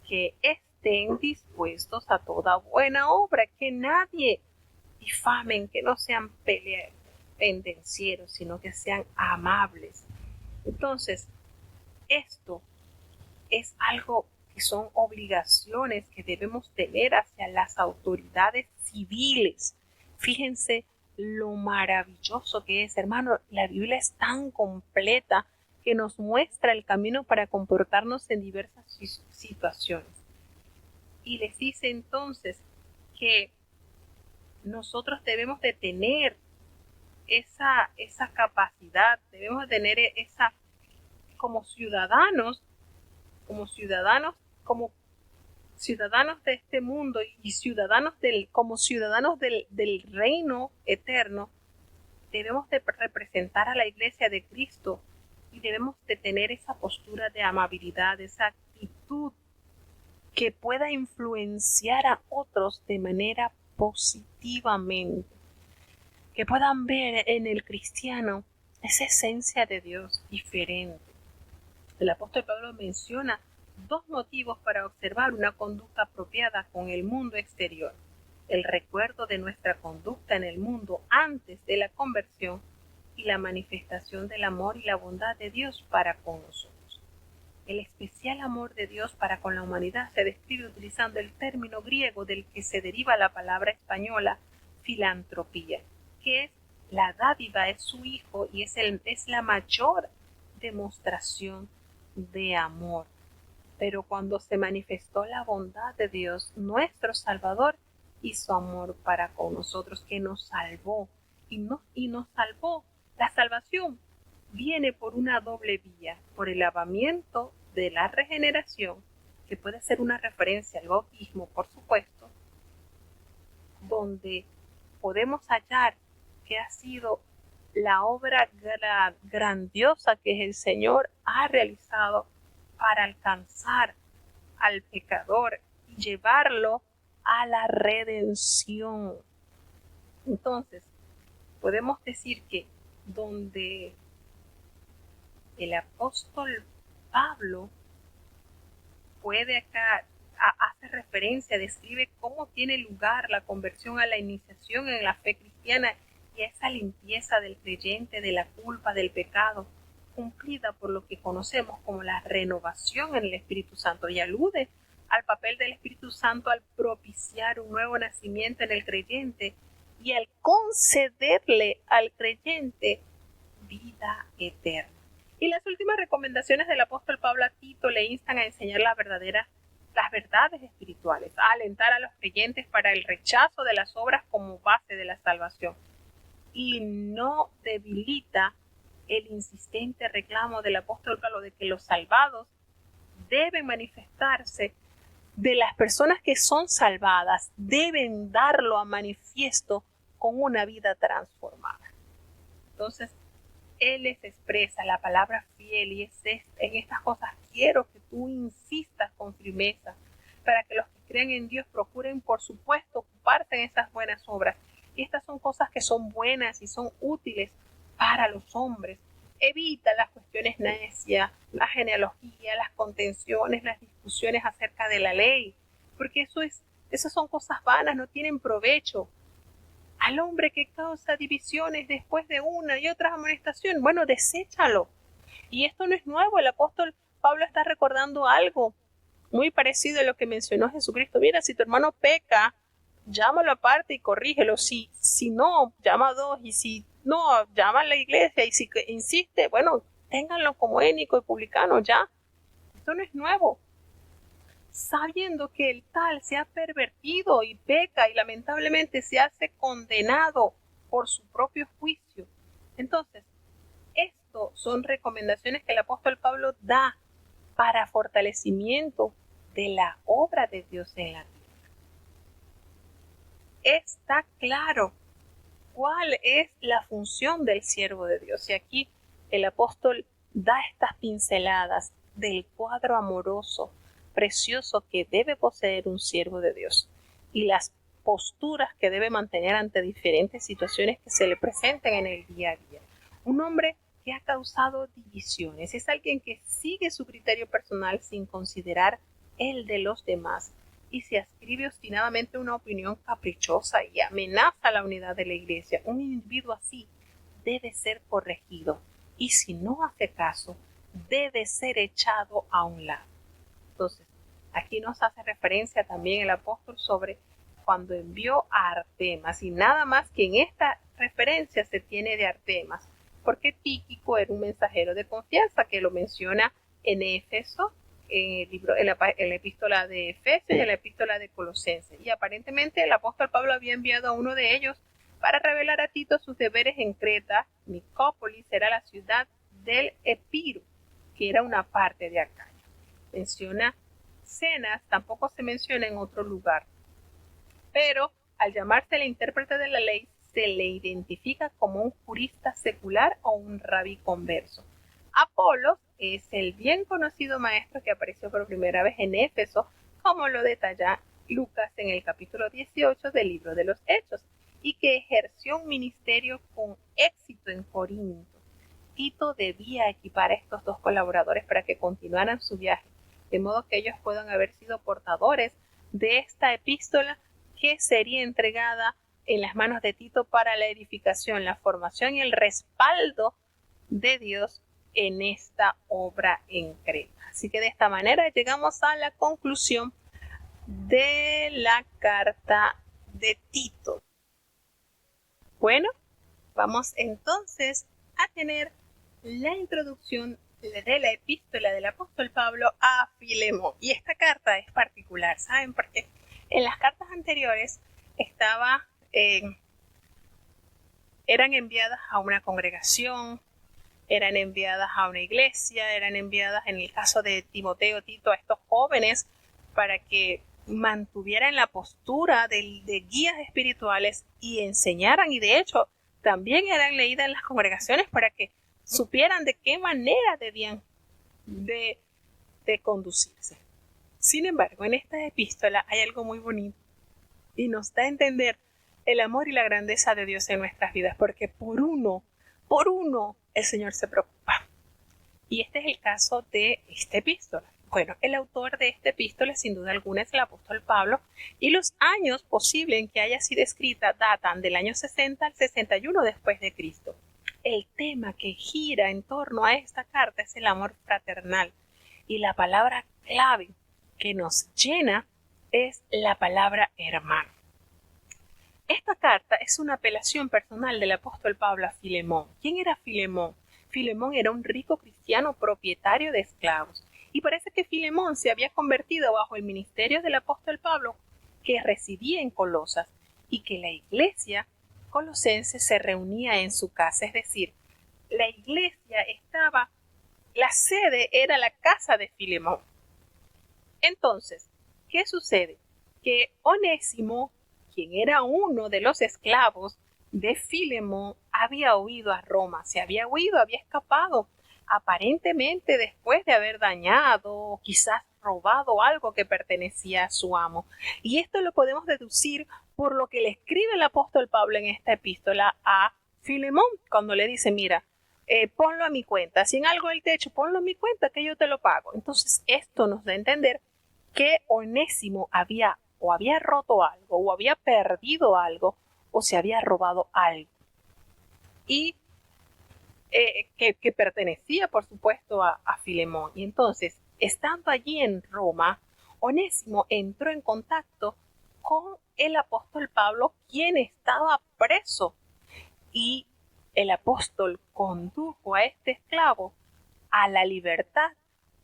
que estén dispuestos a toda buena obra, que nadie difamen, que no sean pendencieros, sino que sean amables. Entonces, esto es algo que son obligaciones que debemos tener hacia las autoridades civiles. Fíjense lo maravilloso que es, hermano. La Biblia es tan completa que nos muestra el camino para comportarnos en diversas situaciones. Y les dice entonces que nosotros debemos de tener esa capacidad, debemos de tener esa, como ciudadanos de este mundo y como ciudadanos del reino eterno, debemos de representar a la iglesia de Cristo y debemos de tener esa postura de amabilidad, esa actitud que pueda influenciar a otros de manera positivamente, que puedan ver en el cristiano esa esencia de Dios diferente. El apóstol Pablo menciona 2 motivos para observar una conducta apropiada con el mundo exterior: el recuerdo de nuestra conducta en el mundo antes de la conversión y la manifestación del amor y la bondad de Dios para con nosotros. El especial amor de Dios para con la humanidad se describe utilizando el término griego del que se deriva la palabra española filantropía, que es la dádiva, es su hijo y es la mayor demostración de amor. Pero cuando se manifestó la bondad de Dios, nuestro Salvador hizo amor para con nosotros, que nos salvó y nos salvó. La salvación viene por una doble vía: por el lavamiento de la regeneración, que puede ser una referencia al bautismo, por supuesto, donde podemos hallar que ha sido la obra grandiosa que el Señor ha realizado para alcanzar al pecador y llevarlo a la redención. Entonces, podemos decir que donde el apóstol Pablo puede acá, hace referencia, describe cómo tiene lugar la conversión a la iniciación en la fe cristiana y esa limpieza del creyente de la culpa, del pecado, cumplida por lo que conocemos como la renovación en el Espíritu Santo, y alude al papel del Espíritu Santo al propiciar un nuevo nacimiento en el creyente y al concederle al creyente vida eterna. Y las últimas recomendaciones del apóstol Pablo a Tito le instan a enseñar las verdades espirituales, a alentar a los creyentes para el rechazo de las obras como base de la salvación, y no debilita el insistente reclamo del apóstol Pablo de que los salvados deben manifestarse, de las personas que son salvadas deben darlo a manifiesto con una vida transformada. Entonces, él les expresa la palabra fiel y en estas cosas quiero que tú insistas con firmeza para que los que creen en Dios procuren, por supuesto, ocuparse en esas buenas obras. Y estas son cosas que son buenas y son útiles para los hombres. Evita las cuestiones necias, la genealogía, las contenciones, las discusiones acerca de la ley, porque esas son cosas vanas, no tienen provecho. Al hombre que causa divisiones después de una y otra amonestación, bueno, deséchalo. Y esto no es nuevo, el apóstol Pablo está recordando algo muy parecido a lo que mencionó Jesucristo. Mira, si tu hermano peca, llámalo aparte y corrígelo. Si no, llama a dos, y si no, llama a la iglesia, y si insiste, bueno, ténganlo como énico y publicano ya. Esto no es nuevo. Sabiendo que el tal se ha pervertido y peca y lamentablemente se hace condenado por su propio juicio. Entonces, esto son recomendaciones que el apóstol Pablo da para fortalecimiento de la obra de Dios en la tierra. Está claro cuál es la función del siervo de Dios. Y aquí el apóstol da estas pinceladas del cuadro amoroso, precioso que debe poseer un siervo de Dios y las posturas que debe mantener ante diferentes situaciones que se le presenten en el día a día. Un hombre que ha causado divisiones es alguien que sigue su criterio personal sin considerar el de los demás y se ascribe obstinadamente una opinión caprichosa y amenaza la unidad de la iglesia. Un individuo así debe ser corregido y si no hace caso, debe ser echado a un lado. Entonces, aquí nos hace referencia también el apóstol sobre cuando envió a Artemas, y nada más que en esta referencia se tiene de Artemas, porque Tíquico era un mensajero de confianza que lo menciona en Éfeso, en la epístola de Efesios y en la epístola de Colosenses. Y aparentemente el apóstol Pablo había enviado a uno de ellos para revelar a Tito sus deberes en Creta. Nicópolis era la ciudad del Epiro, que era una parte de Acaya. Menciona Cenas, tampoco se menciona en otro lugar, pero al llamarse el intérprete de la ley se le identifica como un jurista secular o un rabí converso. Apolos es el bien conocido maestro que apareció por primera vez en Éfeso, como lo detalla Lucas en el capítulo 18 del libro de los Hechos, y que ejerció un ministerio con éxito en Corinto. Tito debía equipar a estos dos colaboradores para que continuaran su viaje, de modo que ellos puedan haber sido portadores de esta epístola que sería entregada en las manos de Tito para la edificación, la formación y el respaldo de Dios en esta obra en Creta. Así que de esta manera llegamos a la conclusión de la carta de Tito. Bueno, vamos entonces a tener la introducción de la epístola del apóstol Pablo a Filemón. Y esta carta es particular, ¿saben? Porque en las cartas anteriores eran enviadas a una congregación, eran enviadas a una iglesia, eran enviadas, en el caso de Timoteo, Tito, a estos jóvenes para que mantuvieran la postura de guías espirituales y enseñaran, y de hecho también eran leídas en las congregaciones para que supieran de qué manera debían de conducirse. Sin embargo, en esta epístola hay algo muy bonito y nos da a entender el amor y la grandeza de Dios en nuestras vidas, porque por uno, el Señor se preocupa. Y este es el caso de esta epístola. Bueno, el autor de esta epístola sin duda alguna es el apóstol Pablo, y los años posibles en que haya sido escrita datan del año 60 al 61 después de Cristo. El tema que gira en torno a esta carta es el amor fraternal, y la palabra clave que nos llena es la palabra hermano. Esta carta es una apelación personal del apóstol Pablo a Filemón. ¿Quién era Filemón? Filemón era un rico cristiano propietario de esclavos. Y parece que Filemón se había convertido bajo el ministerio del apóstol Pablo, que residía en Colosas, y que la iglesia colosense se reunía en su casa. Es decir, la sede era la casa de Filemón. Entonces, ¿qué sucede? Que Onésimo, quien era uno de los esclavos de Filemón, había huido a Roma, había escapado, aparentemente después de haber dañado o quizás robado algo que pertenecía a su amo. Y esto lo podemos deducir por lo que le escribe el apóstol Pablo en esta epístola a Filemón, cuando le dice, mira, ponlo a mi cuenta, si en algo él te ha hecho, ponlo a mi cuenta que yo te lo pago. Entonces esto nos da a entender que Onésimo había roto algo, o había perdido algo, o se había robado algo. Y que pertenecía, por supuesto, a Filemón. Y entonces, estando allí en Roma, Onésimo entró en contacto con el apóstol Pablo, quien estaba preso. Y el apóstol condujo a este esclavo a la libertad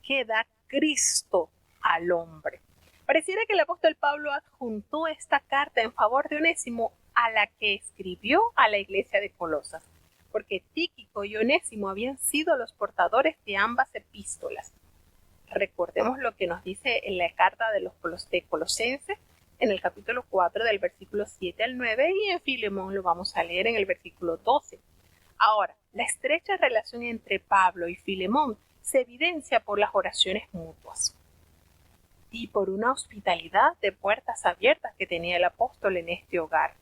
que da Cristo al hombre. Pareciera que el apóstol Pablo adjuntó esta carta en favor de Onésimo a la que escribió a la iglesia de Colosas, porque Tíquico y Onésimo habían sido los portadores de ambas epístolas. Recordemos lo que nos dice en la carta de Colosenses, en el capítulo 4 del versículo 7 al 9, y en Filemón lo vamos a leer en el versículo 12. Ahora, la estrecha relación entre Pablo y Filemón se evidencia por las oraciones mutuas y por una hospitalidad de puertas abiertas que tenía el apóstol en este hogar.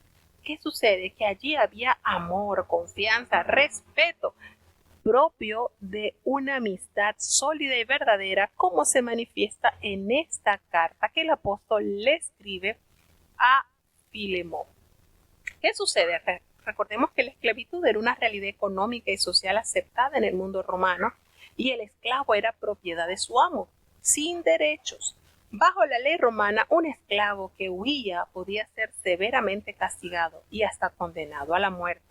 ¿Qué sucede? Que allí había amor, confianza, respeto, propio de una amistad sólida y verdadera, como se manifiesta en esta carta que el apóstol le escribe a Filemón. ¿Qué sucede? Recordemos que la esclavitud era una realidad económica y social aceptada en el mundo romano, y el esclavo era propiedad de su amo, sin derechos. Bajo la ley romana, un esclavo que huía podía ser severamente castigado y hasta condenado a la muerte.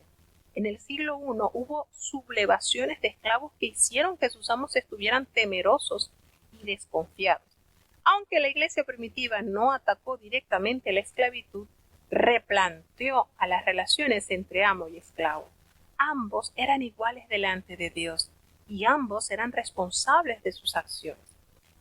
En el siglo I hubo sublevaciones de esclavos que hicieron que sus amos estuvieran temerosos y desconfiados. Aunque la iglesia primitiva no atacó directamente la esclavitud, replanteó a las relaciones entre amo y esclavo. Ambos eran iguales delante de Dios y ambos eran responsables de sus acciones.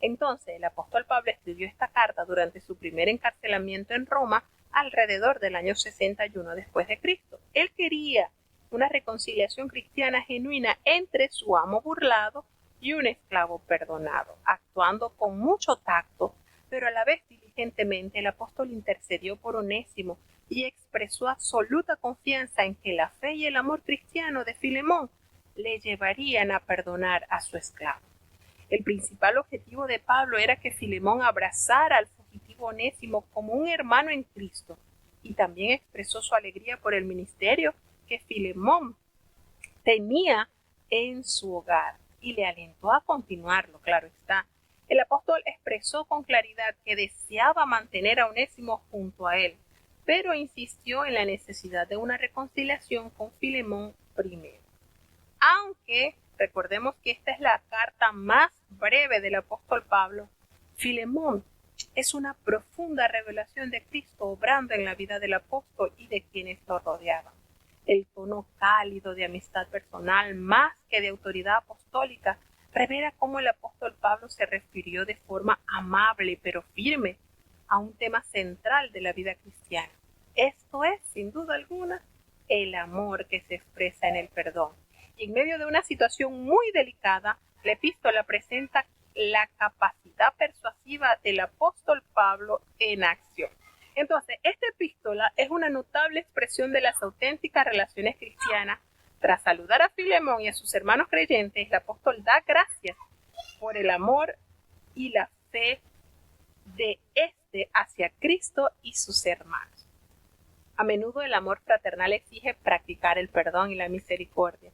Entonces, el apóstol Pablo escribió esta carta durante su primer encarcelamiento en Roma, alrededor del año 61 después de Cristo. Él quería una reconciliación cristiana genuina entre su amo burlado y un esclavo perdonado. Actuando con mucho tacto, pero a la vez diligentemente, el apóstol intercedió por Onésimo y expresó absoluta confianza en que la fe y el amor cristiano de Filemón le llevarían a perdonar a su esclavo. El principal objetivo de Pablo era que Filemón abrazara al fugitivo Onésimo como un hermano en Cristo, y también expresó su alegría por el ministerio que Filemón tenía en su hogar y le alentó a continuarlo, claro está. El apóstol expresó con claridad que deseaba mantener a Onésimo junto a él, pero insistió en la necesidad de una reconciliación con Filemón primero. Aunque recordemos que esta es la carta más breve del apóstol Pablo, Filemón es una profunda revelación de Cristo obrando en la vida del apóstol y de quienes lo rodeaban. El tono cálido de amistad personal, más que de autoridad apostólica, revela cómo el apóstol Pablo se refirió de forma amable pero firme a un tema central de la vida cristiana. Esto es, sin duda alguna, el amor que se expresa en el perdón. Y en medio de una situación muy delicada, la epístola presenta la capacidad persuasiva del apóstol Pablo en acción. Entonces, esta epístola es una notable expresión de las auténticas relaciones cristianas. Tras saludar a Filemón y a sus hermanos creyentes, el apóstol da gracias por el amor y la fe de éste hacia Cristo y sus hermanos. A menudo el amor fraternal exige practicar el perdón y la misericordia.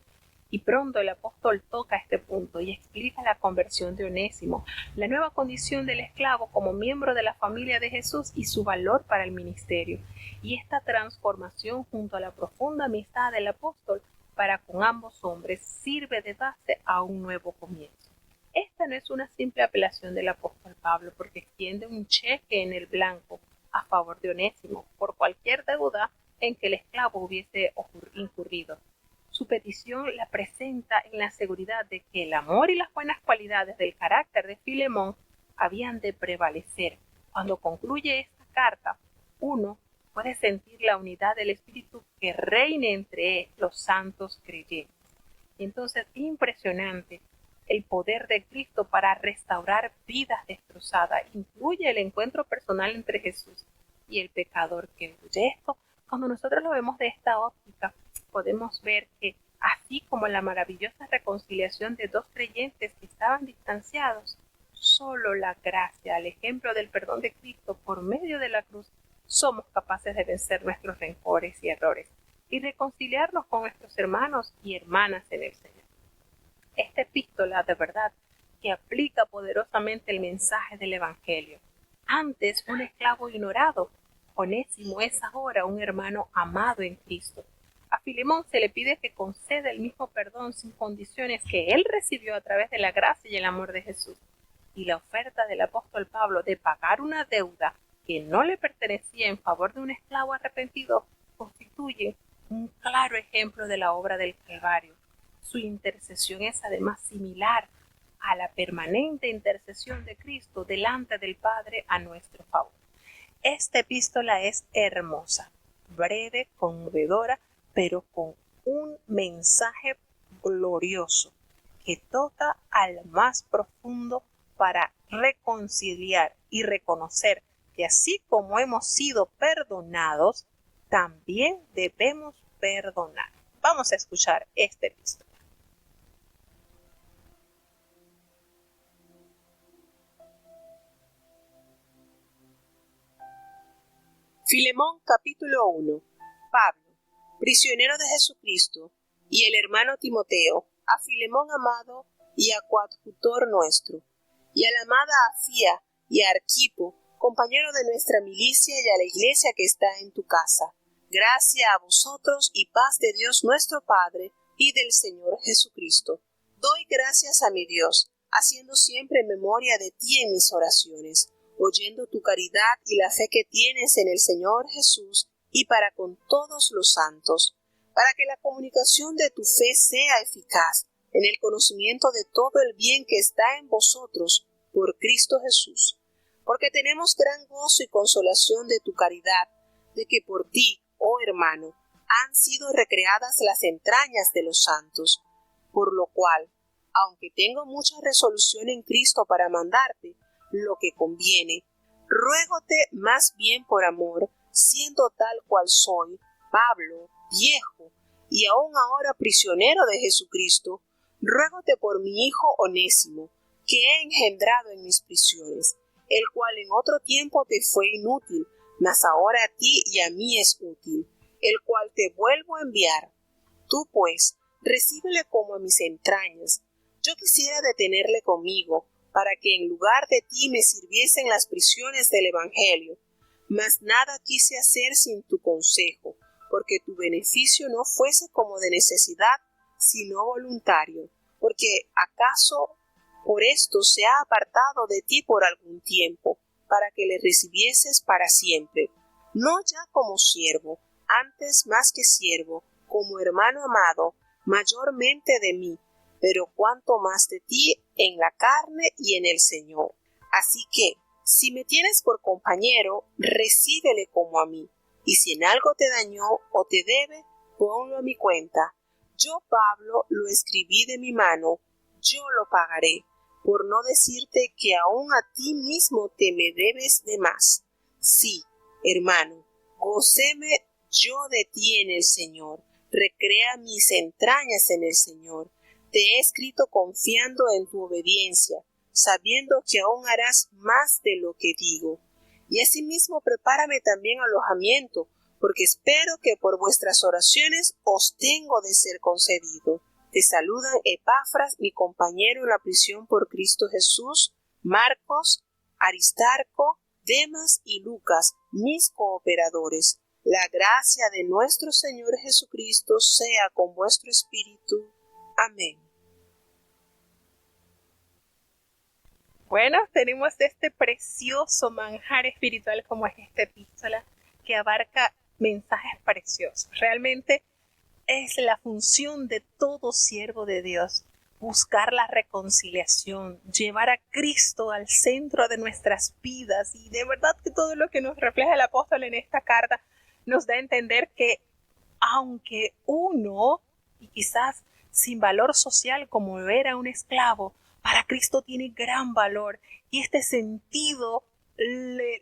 Y pronto el apóstol toca este punto y explica la conversión de Onésimo, la nueva condición del esclavo como miembro de la familia de Jesús y su valor para el ministerio. Y esta transformación junto a la profunda amistad del apóstol para con ambos hombres sirve de base a un nuevo comienzo. Esta no es una simple apelación del apóstol Pablo porque extiende un cheque en el blanco a favor de Onésimo por cualquier deuda en que el esclavo hubiese incurrido. Su petición la presenta en la seguridad de que el amor y las buenas cualidades del carácter de Filemón habían de prevalecer. Cuando concluye esta carta, uno puede sentir la unidad del Espíritu que reine entre los santos creyentes. Y entonces, impresionante el poder de Cristo para restaurar vidas destrozadas. Incluye el encuentro personal entre Jesús y el pecador que huye. Esto, cuando nosotros lo vemos de esta óptica, podemos ver que así como la maravillosa reconciliación de dos creyentes que estaban distanciados, solo la gracia, al ejemplo del perdón de Cristo por medio de la cruz, somos capaces de vencer nuestros rencores y errores y reconciliarnos con nuestros hermanos y hermanas en el Señor. Esta epístola de verdad que aplica poderosamente el mensaje del Evangelio. Antes un esclavo ignorado, Onésimo es ahora un hermano amado en Cristo. A Filemón se le pide que conceda el mismo perdón sin condiciones que él recibió a través de la gracia y el amor de Jesús. Y la oferta del apóstol Pablo de pagar una deuda que no le pertenecía en favor de un esclavo arrepentido constituye un claro ejemplo de la obra del Calvario. Su intercesión es además similar a la permanente intercesión de Cristo delante del Padre a nuestro favor. Esta epístola es hermosa, breve, conmovedora, pero con un mensaje glorioso que toca al más profundo para reconciliar y reconocer que así como hemos sido perdonados, también debemos perdonar. Vamos a escuchar esta epístola. Filemón capítulo 1. Pablo, prisionero de Jesucristo, y el hermano Timoteo, a Filemón amado y a coadjutor nuestro, y a la amada Afía y a Arquipo, compañero de nuestra milicia, y a la iglesia que está en tu casa. Gracia a vosotros y paz de Dios nuestro Padre y del Señor Jesucristo. Doy gracias a mi Dios, haciendo siempre memoria de ti en mis oraciones, oyendo tu caridad y la fe que tienes en el Señor Jesús y para con todos los santos, para que la comunicación de tu fe sea eficaz en el conocimiento de todo el bien que está en vosotros por Cristo Jesús. Porque tenemos gran gozo y consolación de tu caridad, de que por ti, oh hermano, han sido recreadas las entrañas de los santos, por lo cual, aunque tengo mucha resolución en Cristo para mandarte lo que conviene, ruégote más bien por amor, siendo tal cual soy, Pablo, viejo, y aún ahora prisionero de Jesucristo, ruégote por mi hijo Onésimo, que he engendrado en mis prisiones, el cual en otro tiempo te fue inútil, mas ahora a ti y a mí es útil, el cual te vuelvo a enviar. Tú pues, recíbele como a mis entrañas. Yo quisiera detenerle conmigo, para que en lugar de ti me sirviesen las prisiones del Evangelio. Mas nada quise hacer sin tu consejo, porque tu beneficio no fuese como de necesidad, sino voluntario, porque acaso por esto se ha apartado de ti por algún tiempo, para que le recibieses para siempre, no ya como siervo, antes más que siervo, como hermano amado, mayormente de mí, pero cuanto más de ti en la carne y en el Señor. Así que, si me tienes por compañero, recíbele como a mí, y si en algo te dañó o te debe, ponlo a mi cuenta. Yo, Pablo, lo escribí de mi mano, yo lo pagaré, por no decirte que aún a ti mismo te me debes de más. Sí, hermano, gocéme yo de ti en el Señor, recrea mis entrañas en el Señor. Te he escrito confiando en tu obediencia, sabiendo que aún harás más de lo que digo. Y asimismo prepárame también alojamiento, porque espero que por vuestras oraciones os tengo de ser concedido. Te saludan Epafras, mi compañero en la prisión por Cristo Jesús, Marcos, Aristarco, Demas y Lucas, mis cooperadores. La gracia de nuestro Señor Jesucristo sea con vuestro espíritu. Amén. Bueno, tenemos este precioso manjar espiritual como es esta epístola, que abarca mensajes preciosos. Realmente es la función de todo siervo de Dios, buscar la reconciliación, llevar a Cristo al centro de nuestras vidas. Y de verdad que todo lo que nos refleja el apóstol en esta carta nos da a entender que aunque uno, y quizás sin valor social como era un esclavo, para Cristo tiene gran valor, y este sentido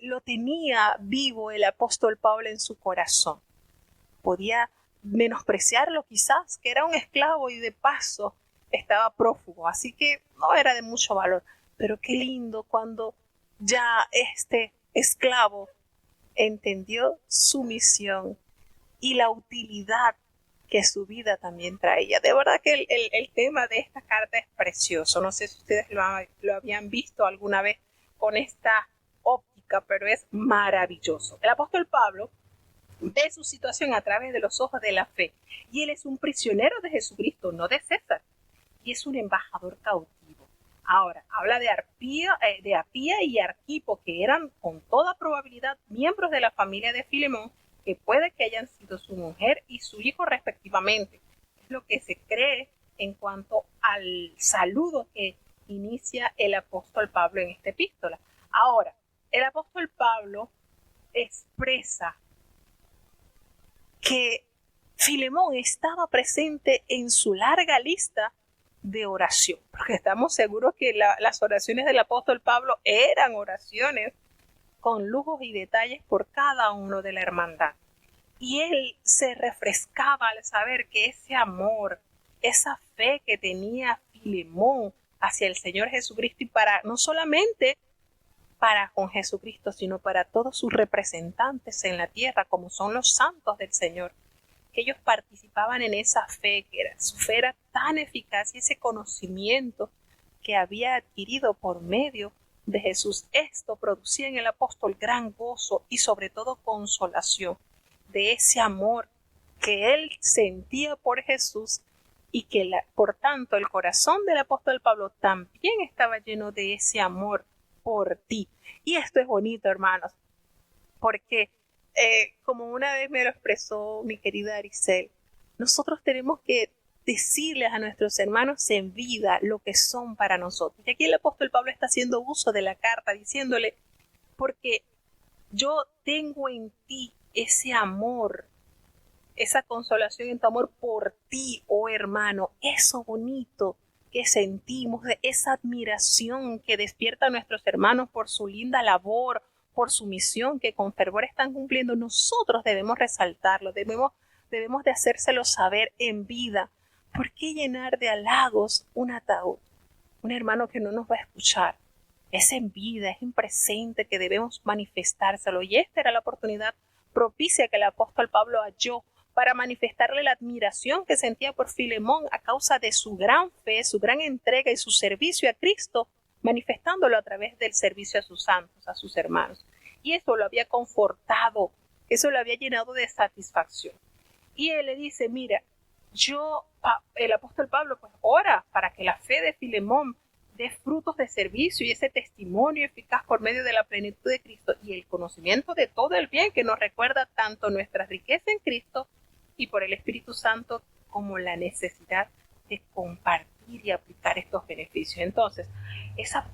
lo tenía vivo el apóstol Pablo en su corazón. Podía menospreciarlo quizás, que era un esclavo y de paso estaba prófugo, así que no era de mucho valor. Pero qué lindo cuando ya este esclavo entendió su misión y la utilidad que su vida también traía. De verdad que el tema de esta carta es precioso. No sé si ustedes lo habían visto alguna vez con esta óptica, pero es maravilloso. El apóstol Pablo ve su situación a través de los ojos de la fe, y él es un prisionero de Jesucristo, no de César, y es un embajador cautivo. Ahora, habla de Apía y Arquipo, que eran con toda probabilidad miembros de la familia de Filemón, que puede que hayan sido su mujer y su hijo respectivamente. Es lo que se cree en cuanto al saludo que inicia el apóstol Pablo en esta epístola. Ahora, el apóstol Pablo expresa que Filemón estaba presente en su larga lista de oración, porque estamos seguros que las oraciones del apóstol Pablo eran oraciones con lujos y detalles por cada uno de la hermandad. Y él se refrescaba al saber que ese amor, esa fe que tenía Filemón hacia el Señor Jesucristo, y para no solamente para con Jesucristo, sino para todos sus representantes en la tierra, como son los santos del Señor, que ellos participaban en esa fe, su fe era tan eficaz, y ese conocimiento que había adquirido por medio de Jesús, esto producía en el apóstol gran gozo y sobre todo consolación de ese amor que él sentía por Jesús, y que por tanto el corazón del apóstol Pablo también estaba lleno de ese amor por ti. Y esto es bonito, hermanos, porque como una vez me lo expresó mi querida Aricel, nosotros tenemos que decirles a nuestros hermanos en vida lo que son para nosotros. Y aquí el apóstol Pablo está haciendo uso de la carta, diciéndole, porque yo tengo en ti ese amor, esa consolación en tu amor por ti, oh hermano, eso bonito que sentimos, de esa admiración que despierta a nuestros hermanos por su linda labor, por su misión que con fervor están cumpliendo. Nosotros debemos resaltarlo, debemos de hacérselo saber en vida. ¿Por qué llenar de halagos un ataúd? Un hermano que no nos va a escuchar. Es en vida, es en presente que debemos manifestárselo. Y esta era la oportunidad propicia que el apóstol Pablo halló para manifestarle la admiración que sentía por Filemón a causa de su gran fe, su gran entrega y su servicio a Cristo, manifestándolo a través del servicio a sus santos, a sus hermanos. Y eso lo había confortado, eso lo había llenado de satisfacción. Y él le dice, mira, el apóstol Pablo, pues ora para que la fe de Filemón dé frutos de servicio y ese testimonio eficaz por medio de la plenitud de Cristo y el conocimiento de todo el bien que nos recuerda tanto nuestra riqueza en Cristo y por el Espíritu Santo, como la necesidad de compartir y aplicar estos beneficios. Entonces,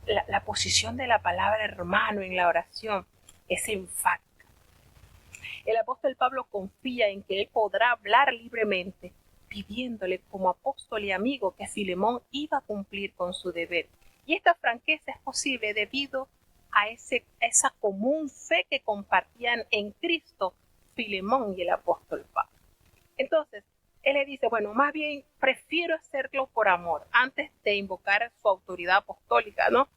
la posición de la palabra hermano en la oración es enfática. El apóstol Pablo confía en que él podrá hablar libremente, pidiéndole como apóstol y amigo que Filemón iba a cumplir con su deber. Y esta franqueza es posible debido a esa común fe que compartían en Cristo Filemón y el apóstol Pablo. Entonces, él le dice, bueno, más bien prefiero hacerlo por amor, antes de invocar su autoridad apostólica, ¿no?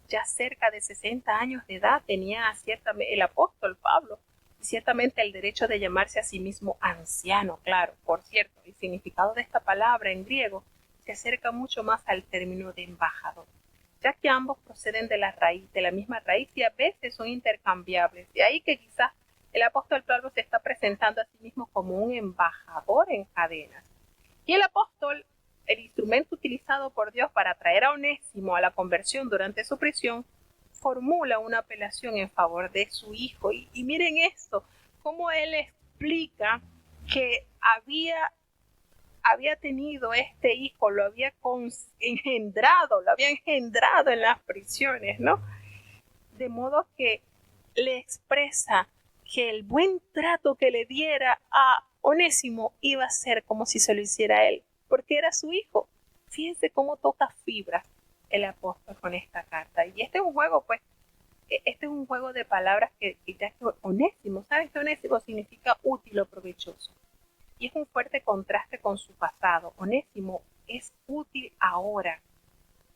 Ya cerca de 60 años de edad tenía el apóstol Pablo, y ciertamente el derecho de llamarse a sí mismo anciano, claro, por cierto, el significado de esta palabra en griego se acerca mucho más al término de embajador, ya que ambos proceden de la misma raíz y a veces son intercambiables. De ahí que quizás el apóstol Pablo se está presentando a sí mismo como un embajador en cadenas. Y el apóstol, el instrumento utilizado por Dios para traer a Onésimo a la conversión durante su prisión, formula una apelación en favor de su hijo. Y miren esto, cómo él explica que había tenido este hijo, lo había engendrado en las prisiones, ¿no? De modo que le expresa que el buen trato que le diera a Onésimo iba a ser como si se lo hiciera a él, porque era su hijo. Fíjense cómo toca fibras el apóstol con esta carta. Y este es un juego, de palabras que ya que Onésimo, ¿sabes que Onésimo significa útil o provechoso? Y es un fuerte contraste con su pasado. Onésimo es útil ahora,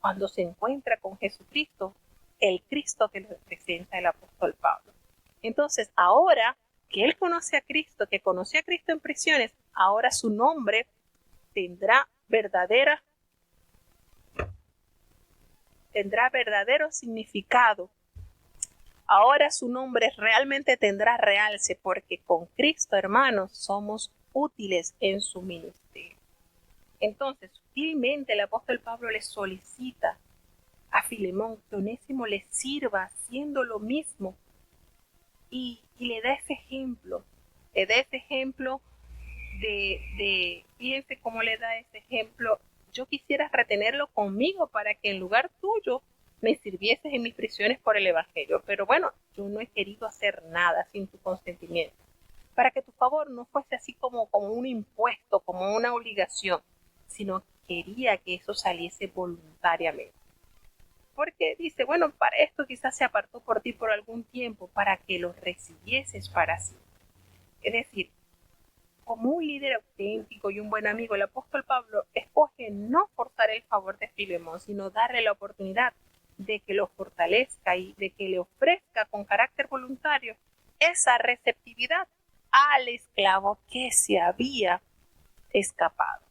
cuando se encuentra con Jesucristo, el Cristo que le representa el apóstol Pablo. Entonces, ahora que él conoce a Cristo, que conoció a Cristo en prisiones, ahora su nombre tendrá verdadero significado. Ahora su nombre realmente tendrá realce, porque con Cristo, hermanos, somos útiles en su ministerio. Entonces, sutilmente el apóstol Pablo le solicita a Filemón que Onésimo le sirva haciendo lo mismo, y le da ese ejemplo, fíjense cómo le da ese ejemplo: yo quisiera retenerlo conmigo para que en lugar tuyo me sirvieses en mis prisiones por el evangelio, pero bueno, yo no he querido hacer nada sin tu consentimiento, para que tu favor no fuese así como un impuesto, como una obligación, sino quería que eso saliese voluntariamente. Porque dice, bueno, para esto quizás se apartó por ti por algún tiempo, para que lo recibieses para sí. Es decir, como un líder auténtico y un buen amigo, el apóstol Pablo escoge no forzar el favor de Filemón, sino darle la oportunidad de que lo fortalezca y de que le ofrezca con carácter voluntario esa receptividad al esclavo que se había escapado.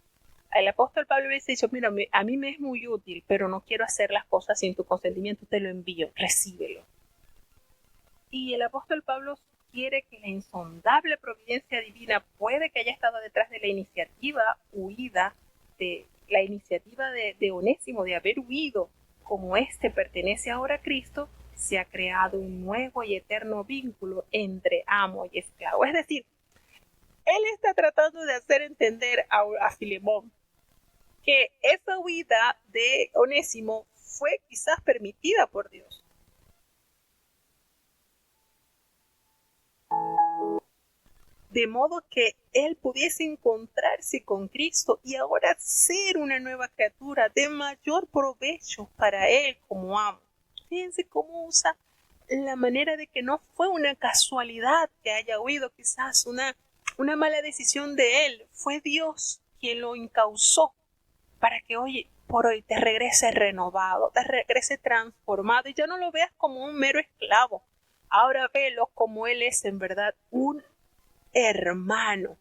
El apóstol Pablo hubiese dicho, mira, a mí me es muy útil, pero no quiero hacer las cosas sin tu consentimiento, te lo envío, recíbelo. Y el apóstol Pablo sugiere que la insondable providencia divina puede que haya estado detrás de la iniciativa de Onésimo, de haber huido. Como éste pertenece ahora a Cristo, se ha creado un nuevo y eterno vínculo entre amo y esclavo. Es decir, él está tratando de hacer entender a Filemón que esa huida de Onésimo fue quizás permitida por Dios. De modo que él pudiese encontrarse con Cristo y ahora ser una nueva criatura de mayor provecho para él como amo. Fíjense cómo usa la manera de que no fue una casualidad que haya huido, quizás una mala decisión de él. Fue Dios quien lo encauzó para que hoy por hoy te regrese renovado, te regrese transformado y ya no lo veas como un mero esclavo. Ahora velo como él es en verdad un hermano,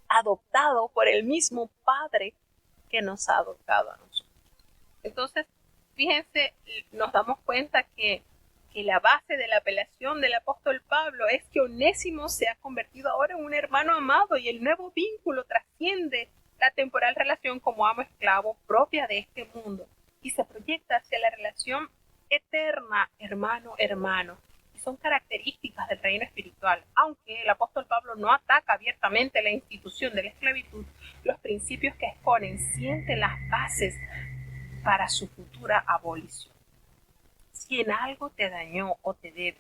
adoptado por el mismo Padre que nos ha adoptado a nosotros. Entonces, fíjense, nos damos cuenta que la base de la apelación del apóstol Pablo es que Onésimo se ha convertido ahora en un hermano amado y el nuevo vínculo trasciende la temporal relación como amo-esclavo propia de este mundo y se proyecta hacia la relación eterna hermano-hermano. Y son características del reino espiritual. Aunque el apóstol Pablo no ataca abiertamente la institución de la esclavitud, los principios que exponen sienten las bases para su futura abolición. Si en algo te dañó o te debe,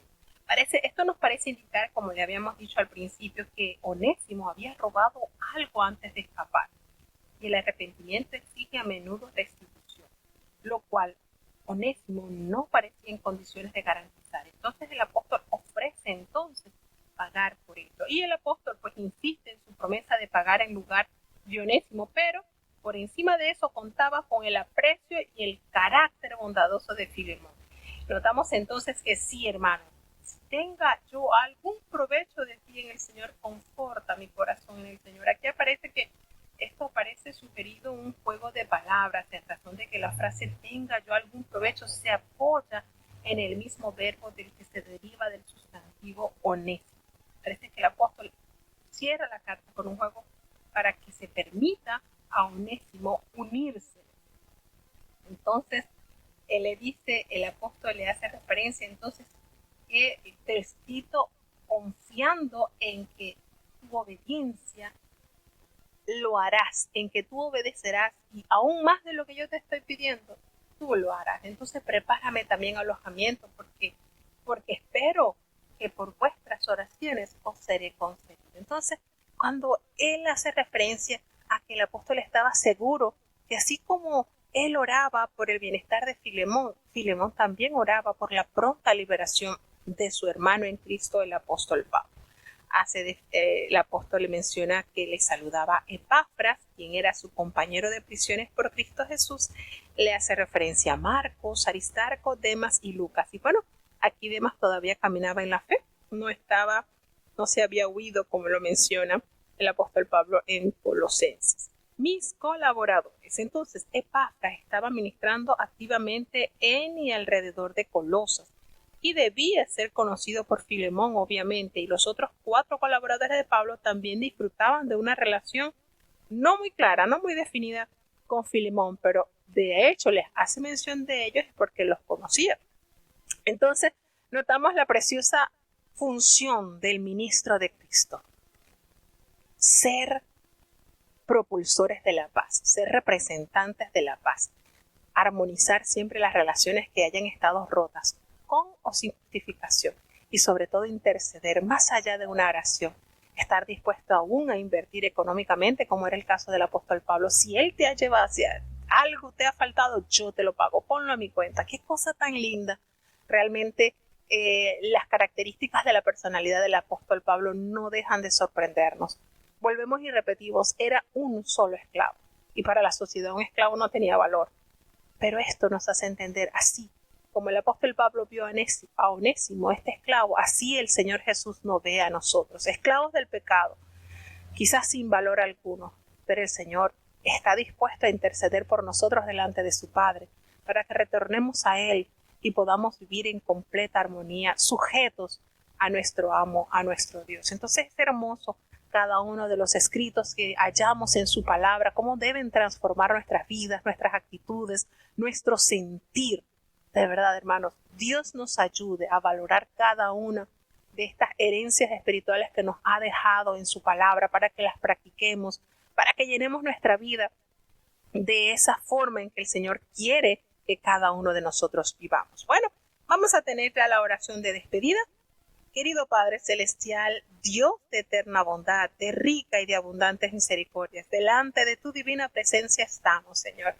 Esto nos parece indicar, como le habíamos dicho al principio, que Onésimo había robado algo antes de escapar. Y el arrepentimiento exige a menudo restitución, lo cual Onésimo no parecía en condiciones de garantizar. Entonces el apóstol ofrece entonces pagar por esto. Y el apóstol pues insiste en su promesa de pagar en lugar de Onésimo, pero por encima de eso contaba con el aprecio y el carácter bondadoso de Filemón. Notamos entonces que sí, hermano, si tenga yo algún provecho de ti en el Señor, conforta mi corazón en el Señor. Aquí aparece que esto parece sugerido un juego de palabras, en razón de que la frase tenga yo algún provecho se apoya en el mismo verbo del que se deriva del sustantivo onésimo. Parece que el apóstol cierra la carta con un juego para que se permita a Onésimo unirse. Entonces, el apóstol le hace referencia entonces que te escrito confiando en que tu obediencia lo harás, en que tú obedecerás y aún más de lo que yo te estoy pidiendo, tú lo harás. Entonces prepárame también alojamiento porque espero que por vuestras oraciones os seré concedido. Entonces, cuando él hace referencia a que el apóstol estaba seguro que así como él oraba por el bienestar de Filemón, Filemón también oraba por la pronta liberación de su hermano en Cristo, el apóstol Pablo. El apóstol le menciona que le saludaba Epafras, quien era su compañero de prisiones por Cristo Jesús. Le hace referencia a Marcos, Aristarco, Demas y Lucas. Y bueno, aquí Demas todavía caminaba en la fe, no se había huido, como lo menciona el apóstol Pablo en Colosenses. Mis colaboradores. Entonces, Epafras estaba ministrando activamente en y alrededor de Colosas y debía ser conocido por Filemón, obviamente, y los otros 4 colaboradores de Pablo también disfrutaban de una relación no muy clara, no muy definida con Filemón, pero de hecho les hace mención de ellos porque los conocía. Entonces, notamos la preciosa función del ministro de Cristo: ser propulsores de la paz, ser representantes de la paz, armonizar siempre las relaciones que hayan estado rotas, con o sin justificación, y sobre todo interceder más allá de una oración, estar dispuesto aún a invertir económicamente, como era el caso del apóstol Pablo. Si él te ha llevado, si algo te ha faltado, yo te lo pago, ponlo a mi cuenta. Qué cosa tan linda. Realmente las características de la personalidad del apóstol Pablo no dejan de sorprendernos. Volvemos y repetimos, era un solo esclavo, y para la sociedad un esclavo no tenía valor. Pero esto nos hace entender, así como el apóstol Pablo vio a Onésimo, este esclavo, así el Señor Jesús nos ve a nosotros, esclavos del pecado, quizás sin valor alguno, pero el Señor está dispuesto a interceder por nosotros delante de su Padre, para que retornemos a Él y podamos vivir en completa armonía, sujetos a nuestro amo, a nuestro Dios. Entonces es hermoso cada uno de los escritos que hallamos en su palabra, cómo deben transformar nuestras vidas, nuestras actitudes, nuestro sentir. De verdad, hermanos, Dios nos ayude a valorar cada una de estas herencias espirituales que nos ha dejado en su palabra, para que las practiquemos, para que llenemos nuestra vida de esa forma en que el Señor quiere que cada uno de nosotros vivamos. Bueno, vamos a tener ya la oración de despedida. Querido Padre Celestial, Dios de eterna bondad, de rica y de abundantes misericordias, delante de tu divina presencia estamos, Señor.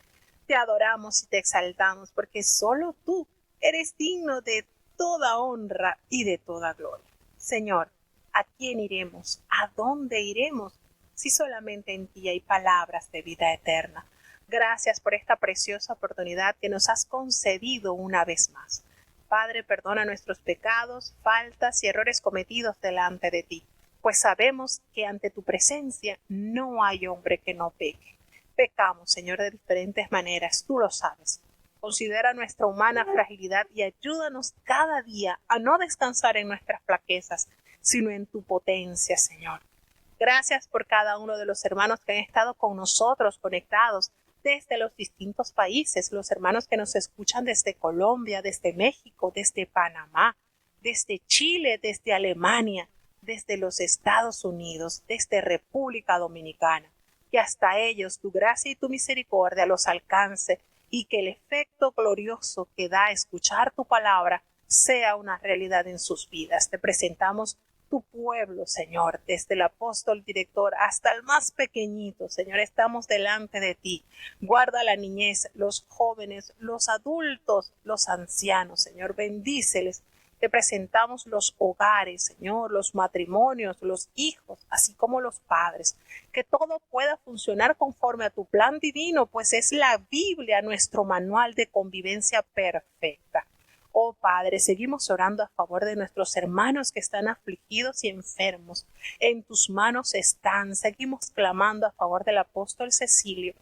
Te adoramos y te exaltamos porque solo tú eres digno de toda honra y de toda gloria. Señor, ¿a quién iremos? ¿A dónde iremos? Si solamente en ti hay palabras de vida eterna. Gracias por esta preciosa oportunidad que nos has concedido una vez más. Padre, perdona nuestros pecados, faltas y errores cometidos delante de ti, pues sabemos que ante tu presencia no hay hombre que no peque. Pecamos, Señor, de diferentes maneras, tú lo sabes. Considera nuestra humana fragilidad y ayúdanos cada día a no descansar en nuestras flaquezas, sino en tu potencia, Señor. Gracias por cada uno de los hermanos que han estado con nosotros conectados desde los distintos países, los hermanos que nos escuchan desde Colombia, desde México, desde Panamá, desde Chile, desde Alemania, desde los Estados Unidos, desde República Dominicana. Que hasta ellos tu gracia y tu misericordia los alcance y que el efecto glorioso que da escuchar tu palabra sea una realidad en sus vidas. Te presentamos tu pueblo, Señor, desde el apóstol director hasta el más pequeñito. Señor, estamos delante de ti. Guarda la niñez, los jóvenes, los adultos, los ancianos. Señor, bendíceles. Te presentamos los hogares, Señor, los matrimonios, los hijos, así como los padres. Que todo pueda funcionar conforme a tu plan divino, pues es la Biblia nuestro manual de convivencia perfecta. Oh Padre, seguimos orando a favor de nuestros hermanos que están afligidos y enfermos. En tus manos están. Seguimos clamando a favor del apóstol Cecilio.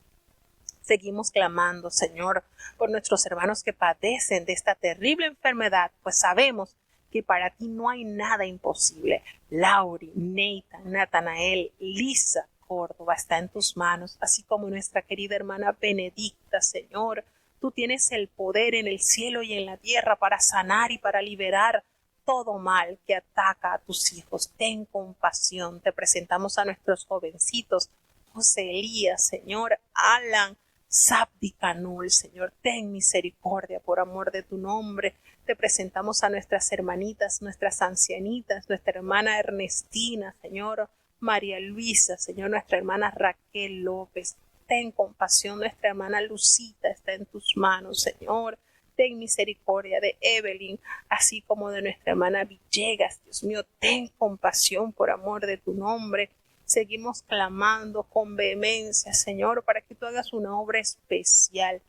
Seguimos clamando, Señor, por nuestros hermanos que padecen de esta terrible enfermedad, pues sabemos que para ti no hay nada imposible. Lauri, Nathan, Natanael, Lisa, Córdoba, está en tus manos, así como nuestra querida hermana Benedicta, Señor. Tú tienes el poder en el cielo y en la tierra para sanar y para liberar todo mal que ataca a tus hijos. Ten compasión. Te presentamos a nuestros jovencitos, José Elías, Señor, Alan, Sabdi Canul, Señor, ten misericordia por amor de tu nombre. Te presentamos a nuestras hermanitas, nuestras ancianitas, nuestra hermana Ernestina, Señor, María Luisa, Señor, nuestra hermana Raquel López. Ten compasión, nuestra hermana Lucita está en tus manos, Señor. Ten misericordia de Evelyn, así como de nuestra hermana Villegas. Dios mío, ten compasión por amor de tu nombre. Seguimos clamando con vehemencia, Señor, para que tú hagas una obra especial.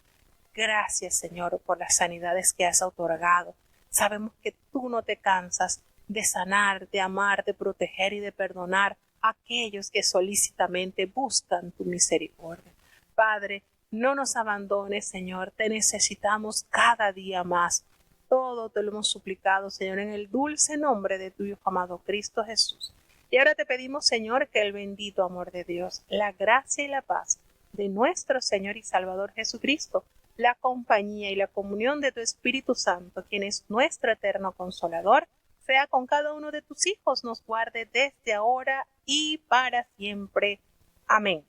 Gracias, Señor, por las sanidades que has otorgado. Sabemos que tú no te cansas de sanar, de amar, de proteger y de perdonar a aquellos que solícitamente buscan tu misericordia. Padre, no nos abandones, Señor, te necesitamos cada día más. Todo te lo hemos suplicado, Señor, en el dulce nombre de tu Hijo amado Cristo Jesús. Y ahora te pedimos, Señor, que el bendito amor de Dios, la gracia y la paz de nuestro Señor y Salvador Jesucristo, la compañía y la comunión de tu Espíritu Santo, quien es nuestro eterno Consolador, sea con cada uno de tus hijos, nos guarde desde ahora y para siempre. Amén.